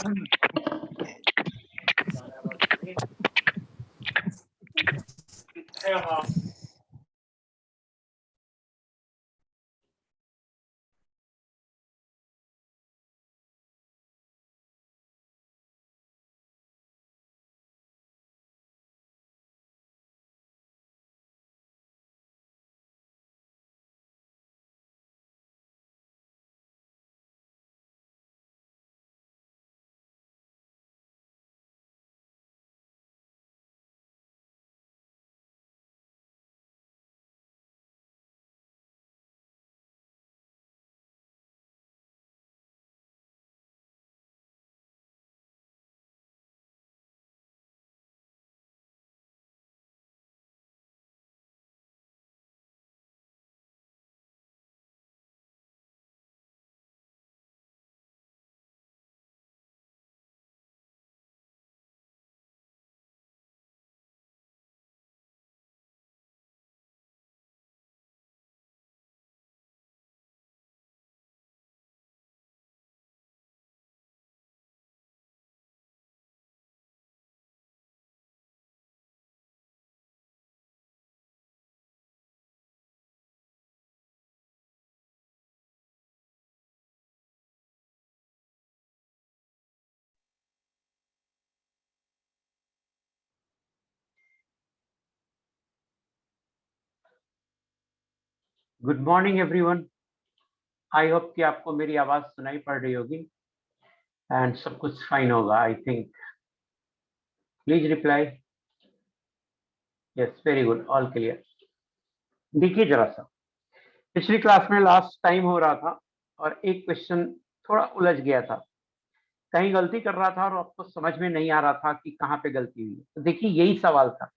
Good morning everyone. I hope कि आपको मेरी आवाज सुनाई पड़ रही होगी एंड सब कुछ फाइन होगा। I think please reply yes, very good, all clear. देखिए जरा सा, पिछली क्लास में लास्ट टाइम हो रहा था और एक क्वेश्चन थोड़ा उलझ गया था, कहीं गलती कर रहा था और आपको समझ में नहीं आ रहा था कि कहाँ पे गलती हुई। तो देखिए यही सवाल था,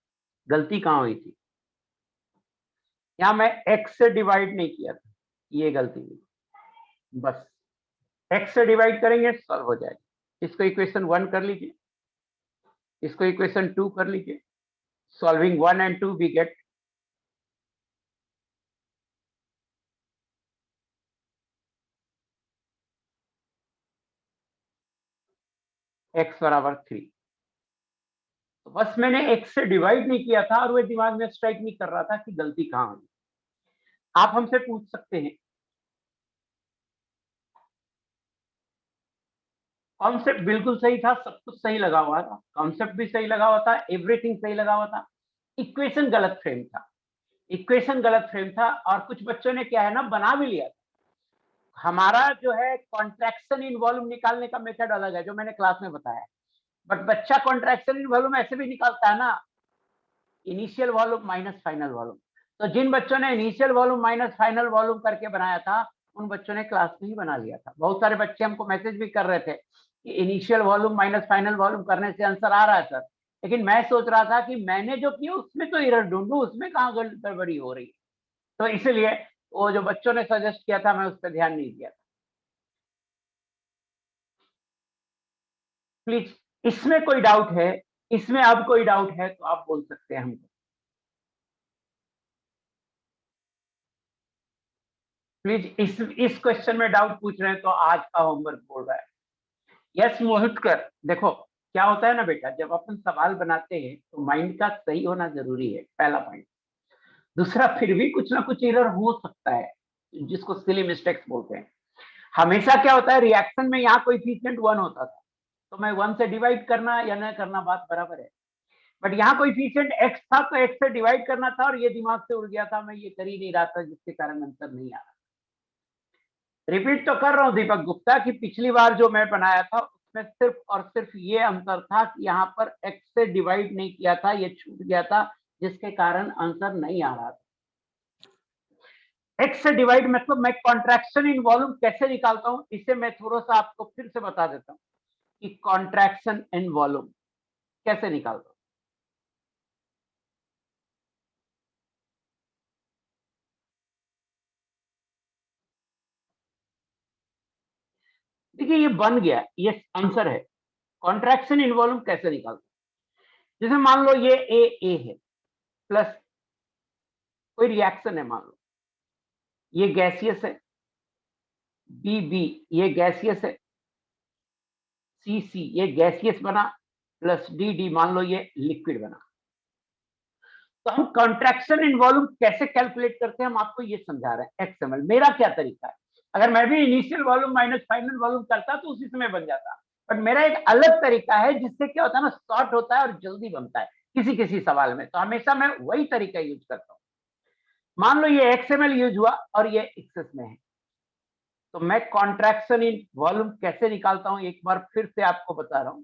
गलती कहाँ हुई थी। यहाँ मैं एक्स से डिवाइड नहीं किया था, ये गलती हुई। बस एक्स से डिवाइड करेंगे सॉल्व हो जाएगा। इसको इक्वेशन 1 कर लीजिए, इसको इक्वेशन 2 कर लीजिए। Solving 1 and 2 we get x बराबर 3। तो बस मैंने x से डिवाइड नहीं किया था और वो दिमाग में स्ट्राइक नहीं कर रहा था कि गलती कहाँ हुई। आप हमसे पूछ सकते हैं, कॉन्सेप्ट बिल्कुल सही था, सब कुछ सही लगा हुआ था, कॉन्सेप्ट भी सही लगा हुआ था, एवरीथिंग सही लगा हुआ था। इक्वेशन गलत फ्रेम था, इक्वेशन गलत फ्रेम था और कुछ बच्चों ने क्या है ना बना भी लिया। हमारा जो है कॉन्ट्रैक्शन इन वॉल्यूम निकालने का मेथड अलग है जो मैंने क्लास में बताया, बट बच्चा कॉन्ट्रैक्शन इन वॉल्यूम ऐसे भी निकालता है ना, initial volume minus final volume. तो जिन बच्चों ने initial volume minus final volume करके बनाया था उन बच्चों ने क्लास में ही बना लिया था। बहुत सारे बच्चे हमको मैसेज भी कर रहे थे कि initial volume minus final volume करने से आंसर आ रहा है सर, लेकिन मैं सोच रहा था कि मैंने जो किया उसमें तो एरर ढूंढूं, उसमें कहाँ गड़बड़ी हो रही है। तो इसलिए वो जो बच्चों ने सजेस्ट किया था मैं उस पर ध्यान नहीं दिया था। प्लीज इसमें कोई डाउट है, इसमें अब कोई डाउट है तो आप बोल सकते हैं हमको। प्लीज इस क्वेश्चन में डाउट पूछ रहे हैं तो आज का होमवर्क बोल रहा है। यस मोहित कर, देखो क्या होता है ना बेटा, जब अपन सवाल बनाते हैं तो माइंड का सही होना जरूरी है, पहला पॉइंट। दूसरा, फिर भी कुछ ना कुछ एरर हो सकता है जिसको सिली मिस्टेक्स बोलते हैं। हमेशा क्या होता है, रिएक्शन में यहाँ कोएफिशिएंट 1 होता था तो मैं 1 से डिवाइड करना या न करना बात बराबर है, बट यहाँ कोएफिशिएंट x था तो x से डिवाइड करना था और ये दिमाग से उड़ गया था, मैं ये कर ही नहीं रहा था जिसके कारण आंसर नहीं आ रहा। रिपीट तो कर रहा हूँ दीपक गुप्ता कि पिछली बार जो मैं बनाया था उसमें सिर्फ और सिर्फ ये अंतर था कि यहाँ पर x से डिवाइड नहीं किया था, ये छूट गया था जिसके कारण आंसर नहीं आ रहा था। x से डिवाइड मतलब मैं कॉन्ट्रैक्शन इन वॉल्यूम कैसे निकालता हूँ, इसे मैं थोड़ा सा आपको फिर से बता देता हूँ कि कॉन्ट्रैक्शन इन वॉल्यूम कैसे निकालता हूँ। देखिए ये बन गया, ये आंसर है। कॉन्ट्रैक्शन इन वॉल्यूम कैसे निकालता हूँ, जैसे मान लो ये ए है प्लस कोई रिएक्शन है, मान लो ये गैसियस है, बी ये गैसियस है, Cc ये गैसियस बना, प्लस डी मान लो ये लिक्विड बना। तो हम कॉन्ट्रैक्शन इन वॉल्यूम कैसे कैलकुलेट करते हैं, हम आपको ये समझा रहे हैं। XML मेरा क्या तरीका है, अगर मैं भी initial volume minus final volume करता तो उसी समय बन जाता, बट मेरा एक अलग तरीका है जिससे क्या होता है ना, शॉर्ट होता है और जल्दी बनता है किसी किसी सवाल में, तो हमेशा मैं वही तरीका यूज करता हूँ। मान लो ये XML यूज हुआ और ये एक्सेस में है, तो मैं कॉन्ट्रैक्शन इन वॉल्यूम कैसे निकालता हूं, एक बार फिर से आपको बता रहा हूं।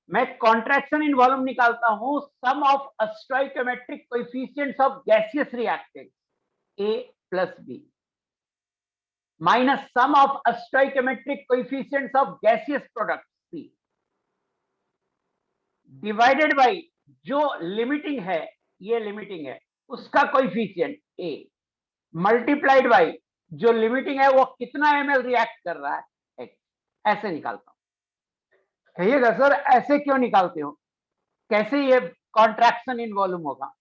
मैं कॉन्ट्रैक्शन इन वॉल्यूम निकालता हूं sum of stoichiometric coefficients of gaseous reactant A plus B minus sum of stoichiometric coefficients of gaseous product C divided by जो लिमिटिंग है, ये लिमिटिंग है, उसका कोएफिशिएंट A मल्टीप्लाइड बाय जो लिमिटिंग है वो कितना ml रिएक्ट कर रहा है X। ऐसे निकालता हूं। कहिएगा सर ऐसे क्यों निकालते हो, कैसे ये कॉन्ट्रैक्शन इन वॉल्यूम होगा,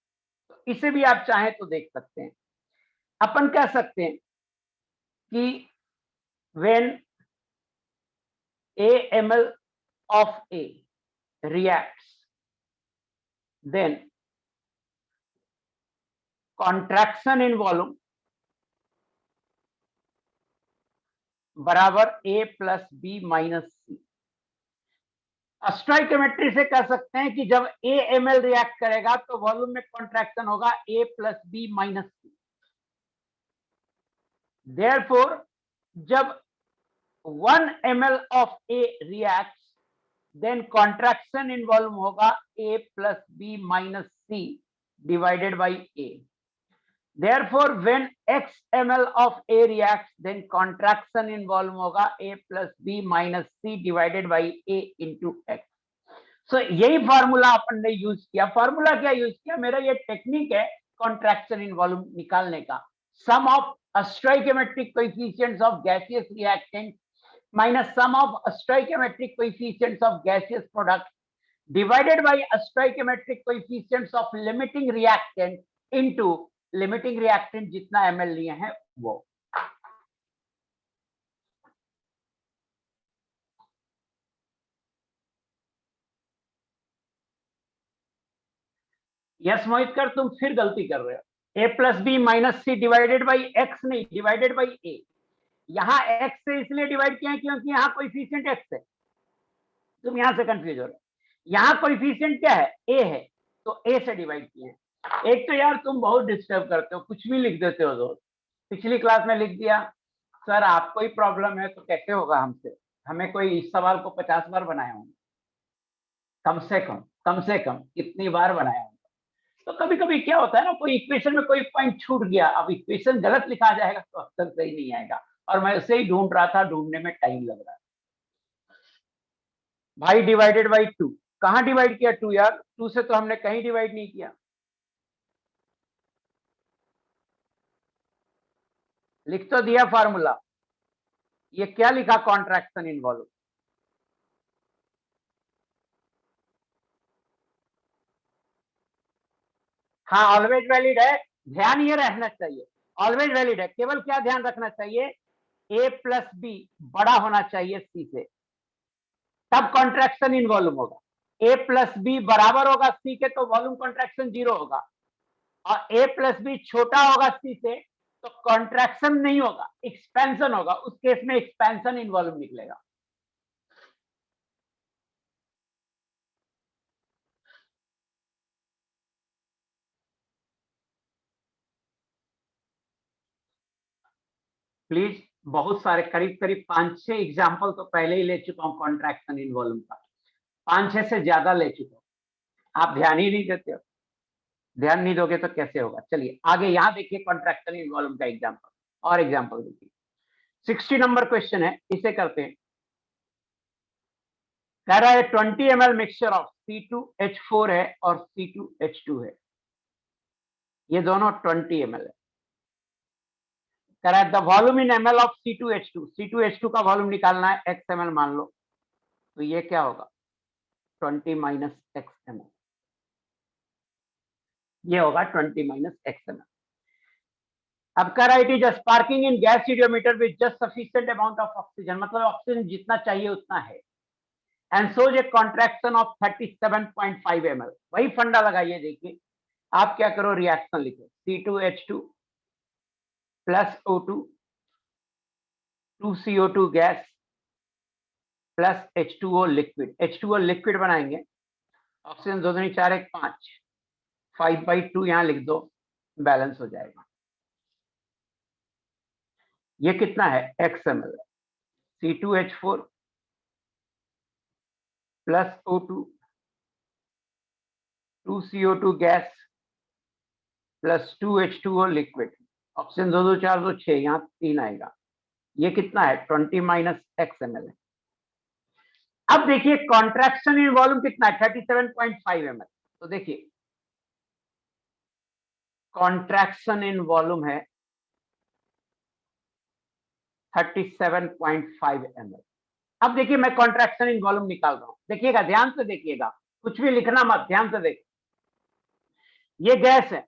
तो इसे भी आप चाहें तो देख सकते हैं। अपन कह सकते हैं कि when a ml of A reacts then contraction in volume बराबर A plus B minus C. Stoichiometry से कह सकते हैं कि जब A ml रिएक्ट करेगा तो वॉल्यूम में कॉन्ट्रैक्शन होगा A plus B minus C. Therefore जब 1 ml of A reacts then contraction in volume होगा A plus B minus C divided by A. Therefore when X ml of A reacts then contraction in volume होगा A plus B minus C divided by A into X. So यही formula अपन ने use किया। Formula क्या use किया, मेरा ये technique है contraction इन volume निकालने का। Sum of stoichiometric coefficients of gaseous reactant minus sum of stoichiometric coefficients of gaseous product divided by stoichiometric coefficients of limiting reactant into limiting reactant जितना ml लिए हैं वो। यस मोहित कर, तुम फिर गलती कर रहे हो। a plus B minus C divided by X नहीं, डिवाइडेड बाई ए। यहाँ x से इसलिए डिवाइड किया है क्योंकि यहाँ कोएफिशिएंट x है, तुम यहां से कंफ्यूज हो रहे हो। यहाँ कोएफिशिएंट क्या है, a है, तो a से डिवाइड किए हैं। एक तो यार तुम बहुत डिस्टर्ब करते हो, कुछ भी लिख देते हो दोस्त। पिछली क्लास में लिख दिया सर आपको ही प्रॉब्लम है तो कैसे होगा हमसे, हमें कोई इस सवाल को 50 बार बनाया हूँ, कम से कम कितनी बार बनाया हूँ। तो कभी कभी क्या होता है ना, कोई इक्वेशन में कोई पॉइंट छूट गया, अब इक्वेशन गलत लिखा जाएगा तो अक्सर सही नहीं आएगा, और मैं उसे ही ढूंढ रहा था, ढूंढने में टाइम लग रहा है। भाई डिवाइडेड बाई 2, कहां डिवाइड किया 2 यार, 2 से तो हमने कहीं डिवाइड नहीं किया। लिख तो दिया फार्मूला, ये क्या लिखा, कॉन्ट्रैक्शन इन वॉल्यूम। हाँ ऑलवेज वैलिड है, ध्यान ये रहना चाहिए, ऑलवेज वैलिड है। केवल क्या ध्यान रखना चाहिए, ए प्लस बी बड़ा होना चाहिए सी से, तब कॉन्ट्रैक्शन इन वॉल्यूम होगा। ए प्लस बी बराबर होगा सी के तो वॉल्यूम कॉन्ट्रैक्शन 0 होगा, और ए प्लस बी छोटा होगा सी से तो कॉन्ट्रैक्शन नहीं होगा, एक्सपेंशन होगा। उस केस में एक्सपेंशन इन वॉल्यूम निकलेगा। प्लीज, बहुत सारे करीब करीब 5-6 एग्जाम्पल तो पहले ही ले चुका हूं कॉन्ट्रैक्शन इन वॉल्यूम का, 5-6 से ज्यादा ले चुका हूं, आप ध्यान ही नहीं देते हो। ध्यान नहीं दोगे तो कैसे होगा। चलिए आगे यहाँ देखिए कॉन्ट्रैक्शन इन वॉल्यूम का एग्जाम्पल, और एग्जाम्पल देखिए 60 नंबर क्वेश्चन है, इसे करते हैं। कह रहा है 20 ml मिक्सचर ऑफ C2H4 है और C2H2 है, ये दोनों 20 ml है। कह रहा है the volume in ml of C2H2, C2H2 का वॉल्यूम निकालना है x ml मान लो, तो ये क्या होगा 20 माइनस x ml, ये होगा 20 माइनस x ml। अब कह रहा है it is sparking in gas stereometer with just sufficient amount of oxygen, मतलब ऑक्सीजन जितना चाहिए उतना है, and shows a contraction of 37.5 ml। वही फंडा लगाइए, देखिए आप क्या करो, रिएक्शन लिखो C2H2 plus O2 2CO2 gas plus H2O liquid. H2O liquid बनाएंगे, ऑक्सीजन 2 दूनी 4 1 5, 5/2 यहां लिख दो, बैलेंस हो जाएगा। ये कितना है, XML, C2H4 plus O2 2CO2 gas plus 2H2O liquid, oxygen 2 2 4 2 6, यहाँ 3 आएगा। ये कितना है, 20 माइनस XML है। अब देखिए कॉन्ट्रैक्शन इन वॉल्यूम कितना है, 37.5 ml। तो देखिए कॉन्ट्रैक्शन इन वॉल्यूम है 37.5 ml। अब देखिए मैं कॉन्ट्रैक्शन इन वॉल्यूम निकाल रहा हूं, देखिएगा ध्यान से देखिएगा, कुछ भी लिखना मत, ध्यान से देख। ये गैस है,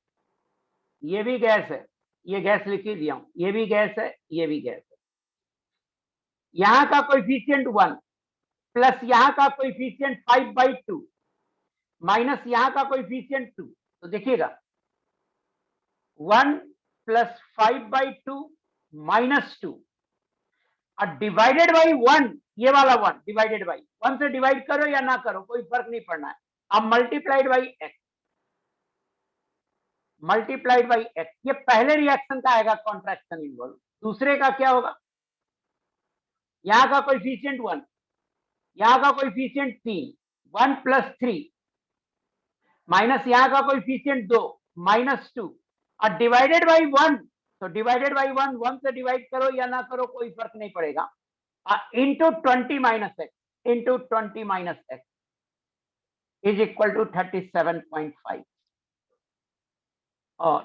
ये भी गैस है, ये गैस लिख ही दिया हूं, ये भी गैस है, ये भी गैस है। यहां का कोएफिशिएंट 1 प्लस यहां का कोएफिशिएंट 5/2 माइनस यहां का कोएफिशिएंट 2, तो देखिएगा 1 प्लस 5/2 माइनस 2 और डिवाइडेड बाई 1, ये वाला 1 डिवाइडेड बाई 1 से डिवाइड करो या ना करो कोई फर्क नहीं पड़ना है। अब multiplied by x, multiplied by x, ये पहले रिएक्शन का आएगा कॉन्ट्रैक्शन इन वॉल्यूम। दूसरे का क्या होगा, यहां का कोएफिशिएंट 1, यहां का कोएफिशिएंट 3, 1 प्लस 3 माइनस यहां का कोएफिशिएंट 2 माइनस 2 और डिवाइडेड बाई 1, तो डिवाइडेड बाई 1, 1 से डिवाइड करो या ना करो कोई फर्क नहीं पड़ेगा, into 20 minus X, into 20 minus X is equal to 37.5 और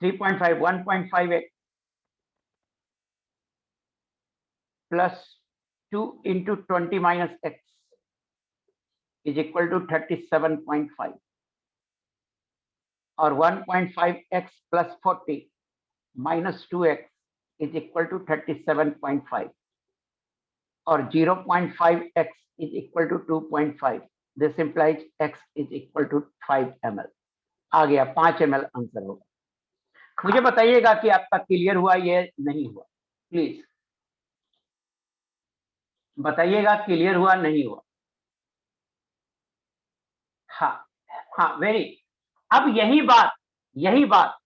3.5 1.5x plus 2 into 20 minus X is equal to 37.5 और 1.5x plus 40 minus 2x is equal to 37.5 और 0.5x is equal to 2.5। This implies x is equal to 5 ml। आ गया 5 ml answer होगा। मुझे बताइएगा कि आपका क्लियर हुआ ये नहीं हुआ, प्लीज बताइएगा क्लियर हुआ नहीं हुआ। हाँ हाँ वेरी। अब यही बात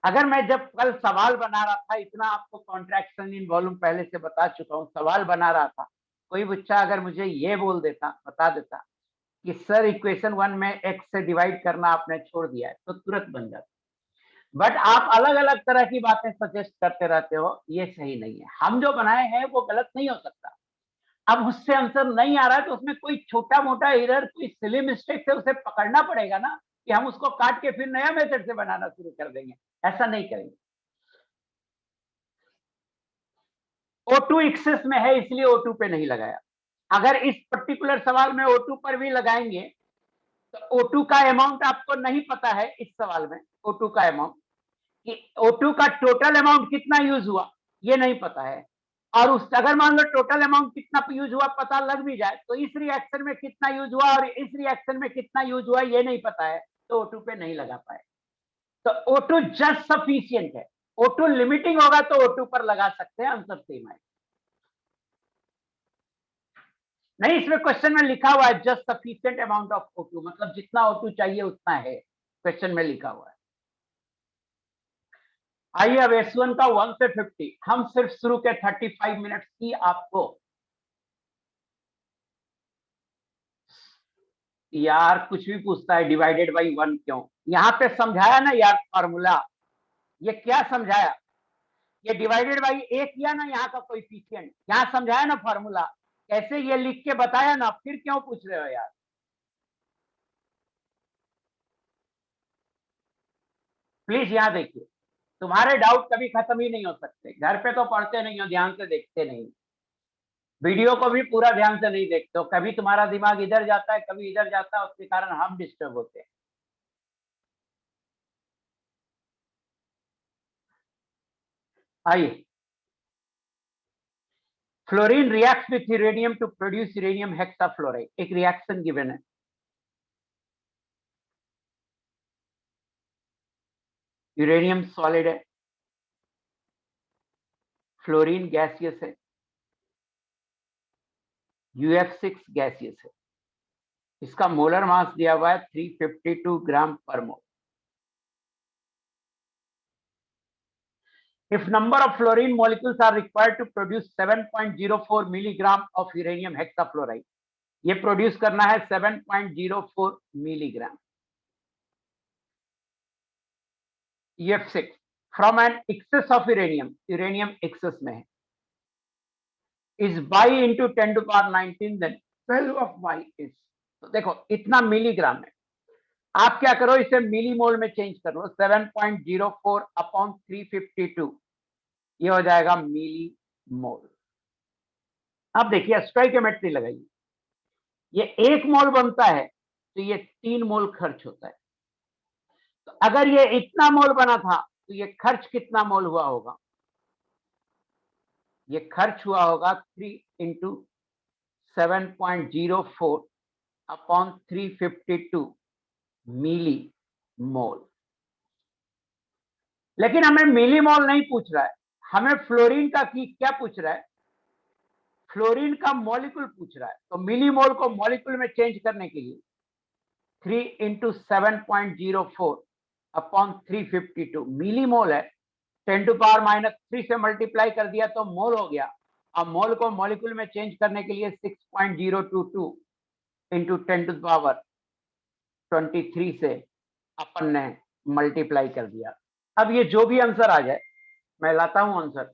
अगर मैं जब कल सवाल बना रहा था, इतना आपको कॉन्ट्रैक्शन इन वॉल्यूम पहले से बता चुका हूं, सवाल बना रहा था, कोई बच्चा अगर मुझे ये बोल देता, बता देता कि सर इक्वेशन 1 में x से डिवाइड करना आपने छोड़ दिया है, तो तुरंत बन जाता। बट आप अलग अलग तरह की बातें सजेस्ट करते रहते हो, ये सही नहीं है। हम जो बनाए हैं वो गलत नहीं हो सकता। अब उससे आंसर नहीं आ रहा है तो उसमें कोई छोटा मोटा एरर, कोई सिली मिस्टेक से उसे पकड़ना पड़ेगा ना, कि हम उसको काट के फिर नया मेथड से बनाना शुरू कर देंगे, ऐसा नहीं करेंगे। O2 एक्सेस में है इसलिए O2 पे नहीं लगाया। अगर इस पर्टिकुलर सवाल में O2 पर भी लगाएंगे तो O2 का अमाउंट आपको नहीं पता है। इस सवाल में O2 का अमाउंट, कि O2 का टोटल अमाउंट कितना यूज हुआ ये नहीं पता है, और उस अगर मान लो टोटल अमाउंट कितना यूज हुआ पता लग भी जाए तो इस रिएक्शन में कितना यूज हुआ और इस रिएक्शन में कितना यूज हुआ ये नहीं पता है, तो O2 पे नहीं लगा पाए। तो O2 जस्ट सफिशिएंट है। O2 लिमिटिंग होगा तो O2 पर लगा सकते हैं, आंसर सेम है। नहीं, इसमें क्वेश्चन में लिखा हुआ है just sufficient amount of O2, मतलब जितना O2 चाहिए उतना है, क्वेश्चन में लिखा हुआ है। आइए अब S1 का 1 से 50, हम सिर्फ शुरू के 35 मिनट की आपको, यार कुछ भी पूछता है डिवाइडेड बाई 1 क्यों, यहाँ पे समझाया ना यार फॉर्मूला, ये क्या समझाया, ये डिवाइडेड बाई ए किया ना, यहाँ का कोएफिशिएंट, यहाँ समझाया ना फॉर्मूला, कैसे ये लिख के बताया ना, फिर क्यों पूछ रहे हो यार। प्लीज यहाँ देखिए, तुम्हारे डाउट कभी खत्म ही नहीं हो सकते। घर पे तो पढ़ते नहीं हो, ध्यान से देखते नहीं, वीडियो को भी पूरा ध्यान से नहीं देखते हो, कभी तुम्हारा दिमाग इधर जाता है कभी इधर जाता है, उसके कारण हम डिस्टर्ब होते हैं। आइए, fluorine reacts with uranium two produce uranium hexafluoride, एक रिएक्शन गिवन है। यूरेनियम सॉलिड है, फ्लोरीन गैसियस है, UF6 गैसियस है। इसका मोलर मास दिया हुआ है 352 ग्राम पर मोल। If number of fluorine molecules are required to produce 7.04 milligram of uranium hexafluoride, ये प्रोड्यूस करना है 7.04 milligram UF6 from an excess of uranium, uranium excess में है, is by into 10 to power 19, then value of by is, तो देखो इतना milligram है। आप क्या करो, इसे मिली मोल में चेंज कर लो, 7.04 अपॉन 352, ये हो जाएगा मिली मोल। अब देखिए स्टोइकियोमेट्री लगाइए, ये 1 मोल बनता है तो ये 3 मोल खर्च होता है। तो अगर ये इतना मोल बना था तो ये खर्च कितना मोल हुआ होगा? ये खर्च हुआ होगा 3 इंटू 7.04 अपॉन 352 मिली मोल। लेकिन हमें मिली मोल नहीं पूछ रहा है, हमें फ्लोरीन का की क्या पूछ रहा है? फ्लोरीन का मॉलिक्यूल पूछ रहा है। तो मिली मोल को मॉलिक्यूल में चेंज करने के लिए 3 इंटू 7.04 अपॉन 352 मिली मोल है, 10 टू पावर -3 से मल्टीप्लाई कर दिया तो मोल हो गया। अब मोल को मॉलिक्यूल में चेंज करने के लिए 6.022 इंटू 10 टू पावर 23 से अपन ने मल्टीप्लाई कर दिया। अब ये जो भी आंसर आ जाए, मैं लाता हूं answer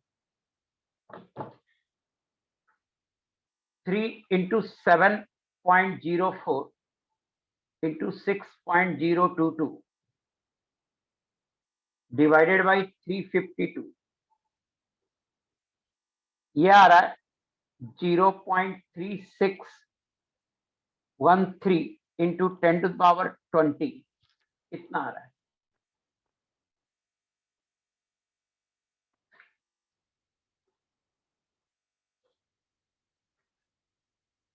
3 into 7.04 into 6.022 divided by 352, ये आ रहा है 0.3613 इंटू 10 टू पावर 20, इतना आ रहा है।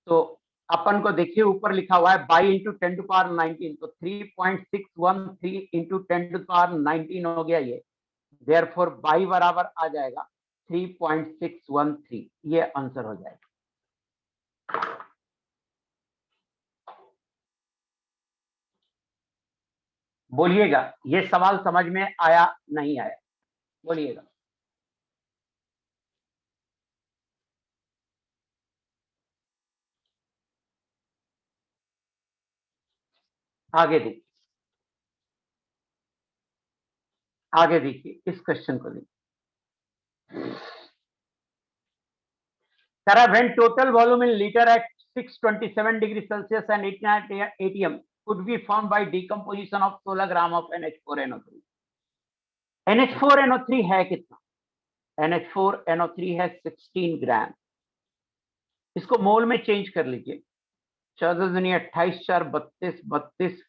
तो अपन को देखिए ऊपर लिखा हुआ है बाई इंटू 10 टू पावर 19, तो 3.613 इंटू 10 टू पावर 19 हो गया ये, देयरफॉर बाई बराबर आ जाएगा 3.613, ये आंसर हो जाएगा। बोलिएगा ये सवाल समझ में आया नहीं आया, बोलिएगा। आगे देखिए, आगे देखिए इस क्वेश्चन को देखिए। Sir, when total volume in liter at 627 degrees Celsius and 89 atm could be formed by decomposition of 16 gram of NH4NO3। NH4NO3 है कितना? NH4NO3 है 16 ग्राम। इसको मोल में चेंज कर लीजिए, 14 दूनी 28, 4 32, 32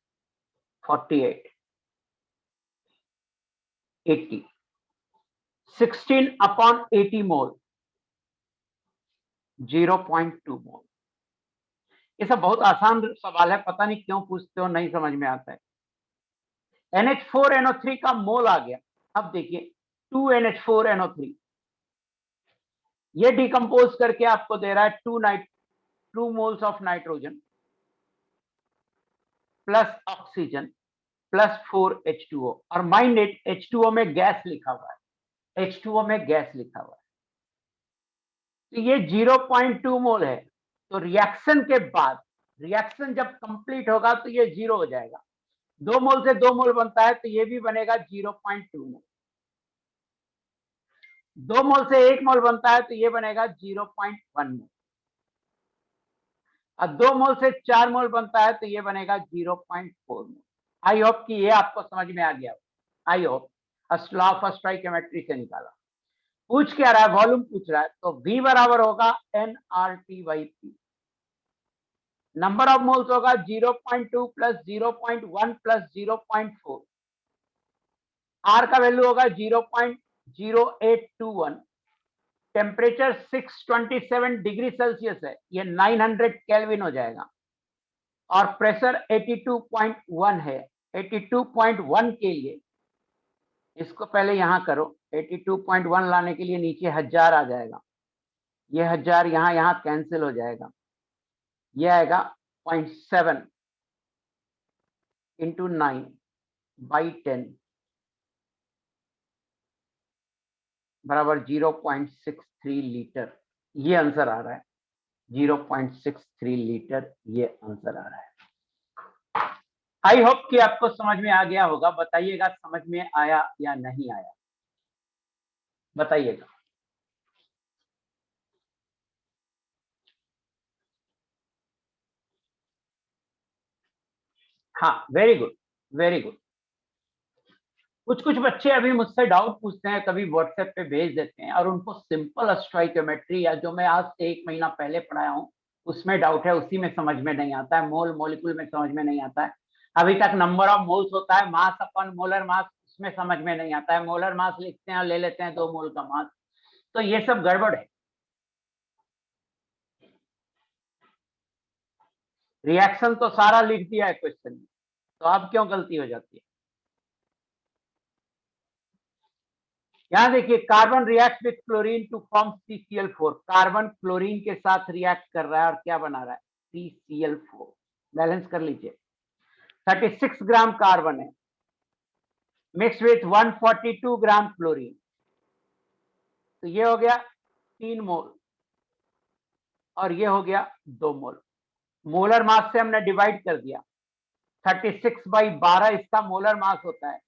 48 80, 16 अपॉन 80 मोल 0.2 मोल। ये सब बहुत आसान सवाल है, पता नहीं क्यों पूछते हो, नहीं समझ में आता है। NH4NO3 का मोल आ गया। अब देखिए 2NH4NO3, ये डिकम्पोज करके आपको दे रहा है 2 moles of nitrogen plus oxygen plus 4H2O, और माइंड इट H2O में गैस लिखा हुआ है, H2O में गैस लिखा हुआ है। तो ये 0.2 मोल है। तो रिएक्शन के बाद, रिएक्शन जब कंप्लीट होगा तो ये 0 हो जाएगा। 2 मोल से 2 मोल बनता है तो ये भी बनेगा 0.2 मोल। 2 मोल से 1 मोल बनता है तो ये बनेगा 0.1 मोल। और 2 मोल से 4 मोल बनता है तो ये बनेगा 0.4 मोल। आई होप कि ये आपको समझ में आ गया। I hope law of stoichiometry से निकाला। पूछ क्या रहा है? वॉल्यूम पूछ रहा है, तो V बराबर होगा nRT/P। नंबर ऑफ मोल्स होगा 0.2 प्लस 0.1 प्लस 0.4। R का वैल्यू होगा 0.0821, टेम्परेचर 627 डिग्री सेल्सियस है, ये 900 केल्विन हो जाएगा, और प्रेशर 82.1 है। 82.1 के लिए इसको पहले यहां करो, 82.1 लाने के लिए नीचे 1000 आ जाएगा, ये 1000 यहां कैंसिल हो जाएगा, ये आएगा 0.7 इंटू 9/10 बराबर 0.63 लीटर, ये आंसर आ रहा है। 0.63 लीटर ये आंसर आ रहा है। आई होप कि आपको समझ में आ गया होगा। बताइएगा समझ में आया या नहीं आया, बताइएगा। हाँ, वेरी गुड, वेरी गुड। कुछ कुछ बच्चे अभी मुझसे डाउट पूछते हैं, कभी व्हाट्सएप पे भेज देते हैं, और उनको सिंपल स्टोइकियोमेट्री या जो मैं आज से 1 महीना पहले पढ़ाया हूँ उसमें डाउट है, उसी में समझ में नहीं आता है, मोल मॉलिक्यूल में समझ में नहीं आता है। अभी तक नंबर ऑफ मोल्स होता है, मास अपन मोलर मास, उसमें समझ में नहीं आता है। मोलर मास लिखते हैं और ले लेते हैं 2 मोल का मास, तो ये सब गड़बड़ है। रिएक्शन तो सारा लिख दिया है क्वेश्चन में, तो अब क्यों गलती हो जाती है? यहां देखिए, carbon react with chlorine to form CCl4। Carbon chlorine के साथ रिएक्ट कर रहा है और क्या बना रहा है? CCl4। बैलेंस कर लीजिए। 36 ग्राम कार्बन है मिक्स विथ 142 ग्राम क्लोरीन, तो ये हो गया 3 मोल और ये हो गया 2 मोल। मोलर मास से हमने डिवाइड कर दिया, 36/12 इसका मोलर मास होता है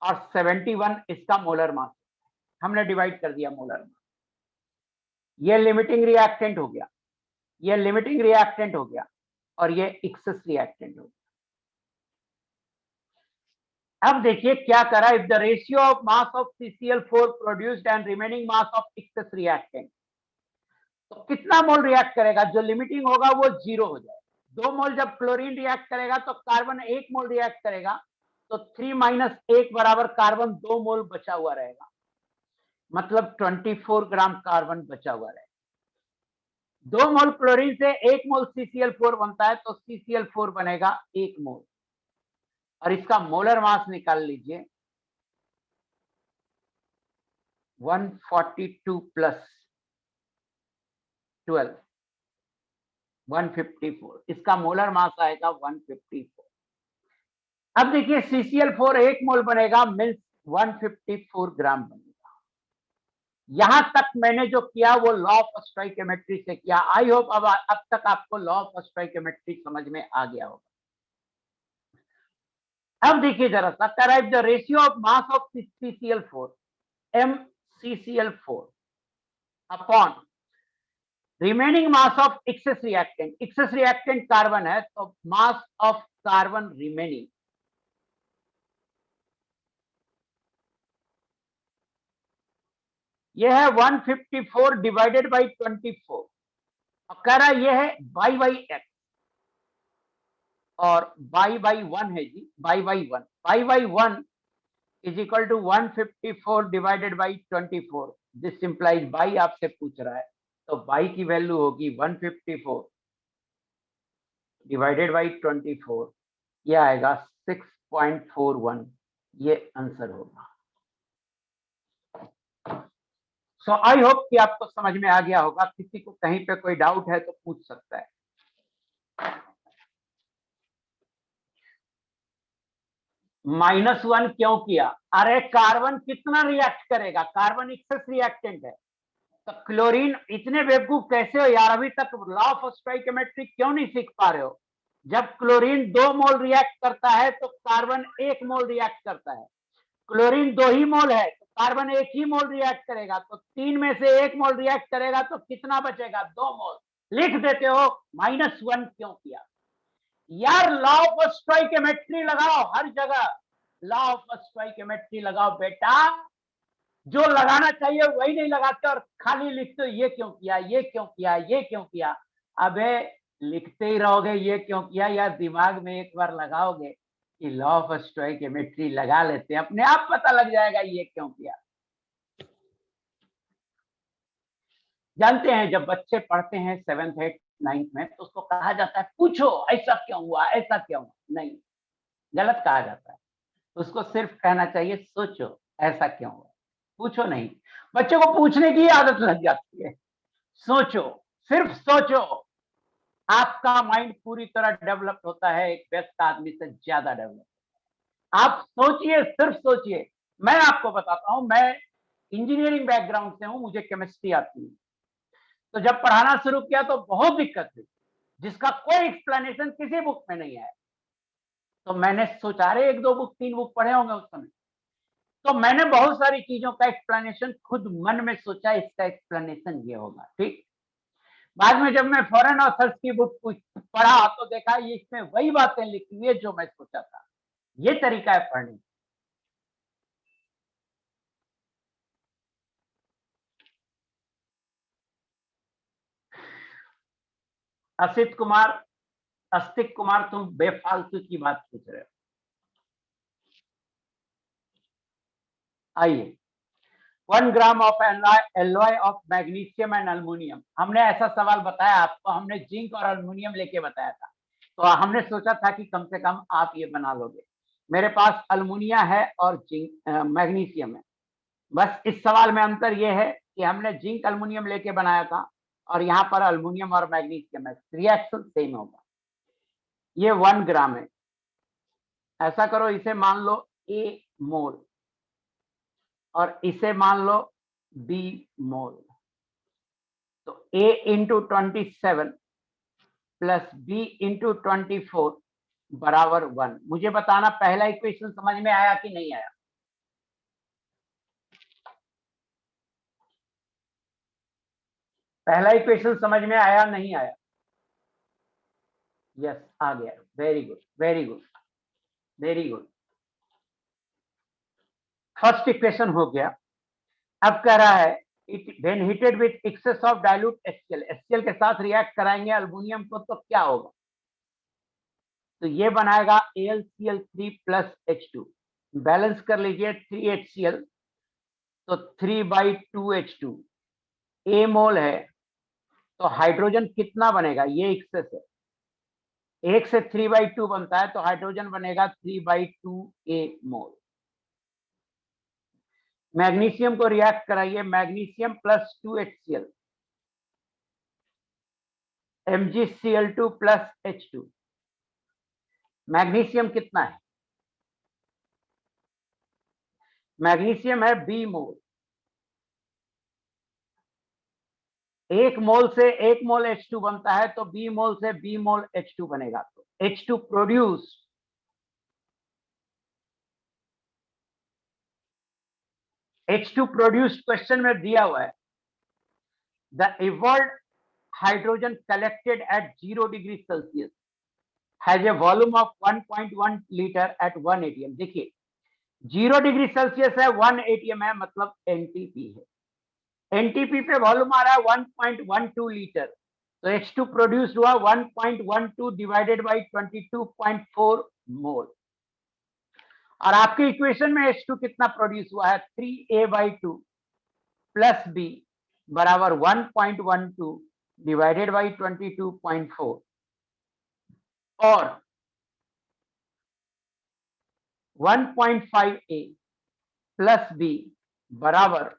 और 71 इसका मोलर मास, हमने डिवाइड कर दिया मोलर मास। ये लिमिटिंग रिएक्टेंट हो गया, ये लिमिटिंग रिएक्टेंट हो गया, और ये एक्सेस रिएक्टेंट हो गया। अब देखिए क्या करा, if the ratio of mass of CCl4 produced and remaining mass of excess reactant, तो कितना मोल रिएक्ट करेगा? जो लिमिटिंग होगा वो 0 हो जाएगा। 2 मोल जब क्लोरीन रिएक्ट करेगा तो कार्बन 1 मोल रिएक्ट करेगा, तो 3 - 1 बराबर कार्बन 2 मोल बचा हुआ रहेगा, मतलब 24 ग्राम कार्बन बचा हुआ रहेगा। 2 मोल क्लोरीन से 1 मोल CCl4 बनता है, तो CCl4 बनेगा 1 मोल, और इसका मोलर मास निकाल लीजिए, 142 प्लस 12 154, इसका मोलर मास आएगा 154। अब देखिए CCl4 1 मोल बनेगा, मीन्स 154 ग्राम बनेगा। यहां तक मैंने जो किया वो लॉ ऑफ स्टोइकियोमेट्री से किया। आई होप अब तक आपको लॉ ऑफ स्टोइकियोमेट्री समझ में आ गया होगा। अब देखिए जरा सा, derive the ratio of mass of CCl4 MCCl4 upon remaining mass of excess reactant. Excess reactant carbon है, तो मास ऑफ कार्बन रिमेनिंग, यह है 154 डिवाइडेड बाई 24, और कह रहा यह है y/x, और y/1 है जी, y/1, y/1 is equal to 154 divided by 24। This implies y आपसे पूछ रहा है, तो y की वैल्यू होगी 154 डिवाइडेड बाई 24, ये आएगा 6.41, ये आंसर होगा। सो आई होप कि आपको समझ में आ गया होगा। किसी को कहीं पे कोई डाउट है तो पूछ सकता है। -1 क्यों किया? अरे कार्बन कितना रिएक्ट करेगा? कार्बन एक्सेस रिएक्टेंट है, तो क्लोरीन, इतने बेवकूफ कैसे हो यार, अभी तक लॉ ऑफ स्टोइकियोमेट्री क्यों नहीं सीख पा रहे हो? जब क्लोरीन 2 मोल रिएक्ट करता है तो कार्बन 1 मोल रिएक्ट करता है। क्लोरीन 2 ही मोल है तो कार्बन 1 ही मोल रिएक्ट करेगा, तो 3 में से 1 मोल रिएक्ट करेगा तो कितना बचेगा? 2 मोल। लिख देते हो। -1 क्यों किया यार? लॉ ऑफ स्टोइकियोमेट्री लगाओ हर जगह, लॉ ऑफ स्टोइकियोमेट्री लगाओ बेटा। जो लगाना चाहिए वही नहीं लगाते और खाली लिखते हो ये क्यों किया, ये क्यों किया, ये क्यों किया। अबे लिखते ही रहोगे ये क्यों किया, या दिमाग में एक बार लगाओगे कि लॉ ऑफ स्टोइकियोमेट्री लगा लेते हैं, अपने आप पता लग जाएगा ये क्यों किया। जानते हैं जब बच्चे पढ़ते हैं 7th 8th 9th में तो उसको कहा जाता है पूछो ऐसा क्यों हुआ, ऐसा क्यों हुआ। नहीं, गलत कहा जाता है। उसको सिर्फ कहना चाहिए सोचो ऐसा क्यों हुआ, पूछो नहीं। बच्चों को पूछने की आदत लग जाती है। सोचो, सिर्फ सोचो। आपका माइंड पूरी तरह डेवलप होता है एक व्यस्त आदमी से ज्यादा डेवलप। आप सोचिए, सिर्फ सोचिए। मैं आपको बताता हूं, मैं इंजीनियरिंग बैकग्राउंड से हूं, मुझे केमिस्ट्री आती है। तो जब पढ़ाना शुरू किया तो बहुत दिक्कत हुई, जिसका कोई एक्सप्लेनेशन किसी बुक में नहीं है। तो मैंने सोचा अरे 1 2 बुक 3 बुक पढ़े होंगे उस समय। तो मैंने बहुत सारी चीजों का एक्सप्लेनेशन खुद मन में सोचा, इसका एक्सप्लेनेशन ये होगा, ठीक। बाद में जब मैं फॉरेन ऑथर्स की बुक पढ़ा तो देखा ये इसमें वही बातें लिखी हुई है जो मैं सोचा था। ये तरीका है पढ़ने। असित कुमार, अस्तिक कुमार, तुम बेफालतू की बात पूछ रहे हो। आइए, 1 gram of alloy of magnesium and aluminium. हमने ऐसा सवाल बताया आपको, हमने जिंक और अल्युमिनियम लेके बताया था। तो हमने सोचा था कि कम से कम आप ये बना लोगे। मेरे पास अल्युमिनिया है और जिंक मैग्नीशियम है। बस इस सवाल में अंतर यह है कि हमने जिंक अल्युमिनियम लेके बनाया था और यहाँ पर अल्युमिनियम और मैग्नीशियम है, रिएक्शन सेम होगा। ये 1 ग्राम है। ऐसा करो, इसे मान लो A मोल और इसे मान लो B मोल। तो A into 27 plus B into 24 बराबर 1। मुझे बताना पहला इक्वेशन समझ में आया कि नहीं आया। पहला इक्वेशन समझ में आया नहीं आया? यस, आ गया। Very good, very good, very good. First equation हो गया। अब कह रहा है when heated with access of dilute HCl, HCl के साथ रिएक्ट कराएंगे अल्युमिनियम को तो क्या होगा। तो ये बनाएगा AlCl3 प्लस H2। बैलेंस कर लीजिए 3HCl, तो 3/2H2। A मोल है तो हाइड्रोजन कितना बनेगा, ये एक्सेस है। 1 से 3/2 बनता है तो हाइड्रोजन बनेगा 3/2A मोल। मैग्नीशियम को रिएक्ट कराइए, magnesium plus 2HCl, MgCl2 plus H2। Magnesium कितना है, मैग्नीशियम है B मोल। 1 मोल से 1 मोल H2 बनता है तो B मोल से B मोल H2 बनेगा। तो H2 produce, H2 produce question में दिया हुआ है। The evolve hydrogen collected at 0 degree Celsius has a volume of 1.1 litre at 1 ATM। देखिए 0 डिग्री सेल्सियस है, 1 ATM है, मतलब एनटीपी है। एनटीपी पे वॉल्यूम आ रहा है 1.12 लीटर। तो H2 प्रोड्यूस हुआ 1.12 डिवाइडेड बाई 22.4 मोल। और आपके इक्वेशन में H2 कितना प्रोड्यूस हुआ है, 3A/2 प्लस B बराबर 1.12 डिवाइडेड बाई 22.4 और 1.5A प्लस B बराबर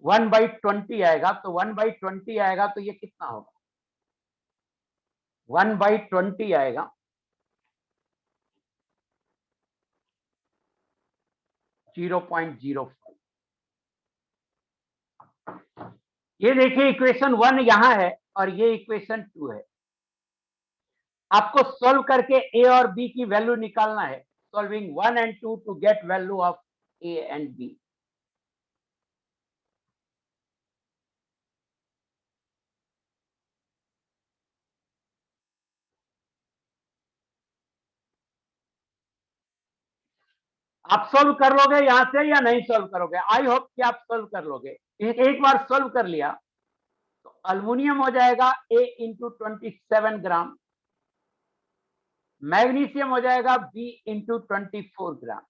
1/20 आएगा। तो 1/20 आएगा तो ये कितना होगा, 1/20 आएगा 0.05। ये देखिए इक्वेशन 1 यहां है और ये इक्वेशन 2 है। आपको सॉल्व करके A और B की वैल्यू निकालना है। Solving 1 and 2 to get value of A and B। आप सॉल्व कर लोगे यहां से या नहीं सॉल्व करोगे? आई होप कि आप सॉल्व कर लोगे। एक बार सॉल्व कर लिया तो अल्युमिनियम हो जाएगा A इंटू 27 ग्राम, मैग्नीशियम हो जाएगा B इंटू 24 ग्राम।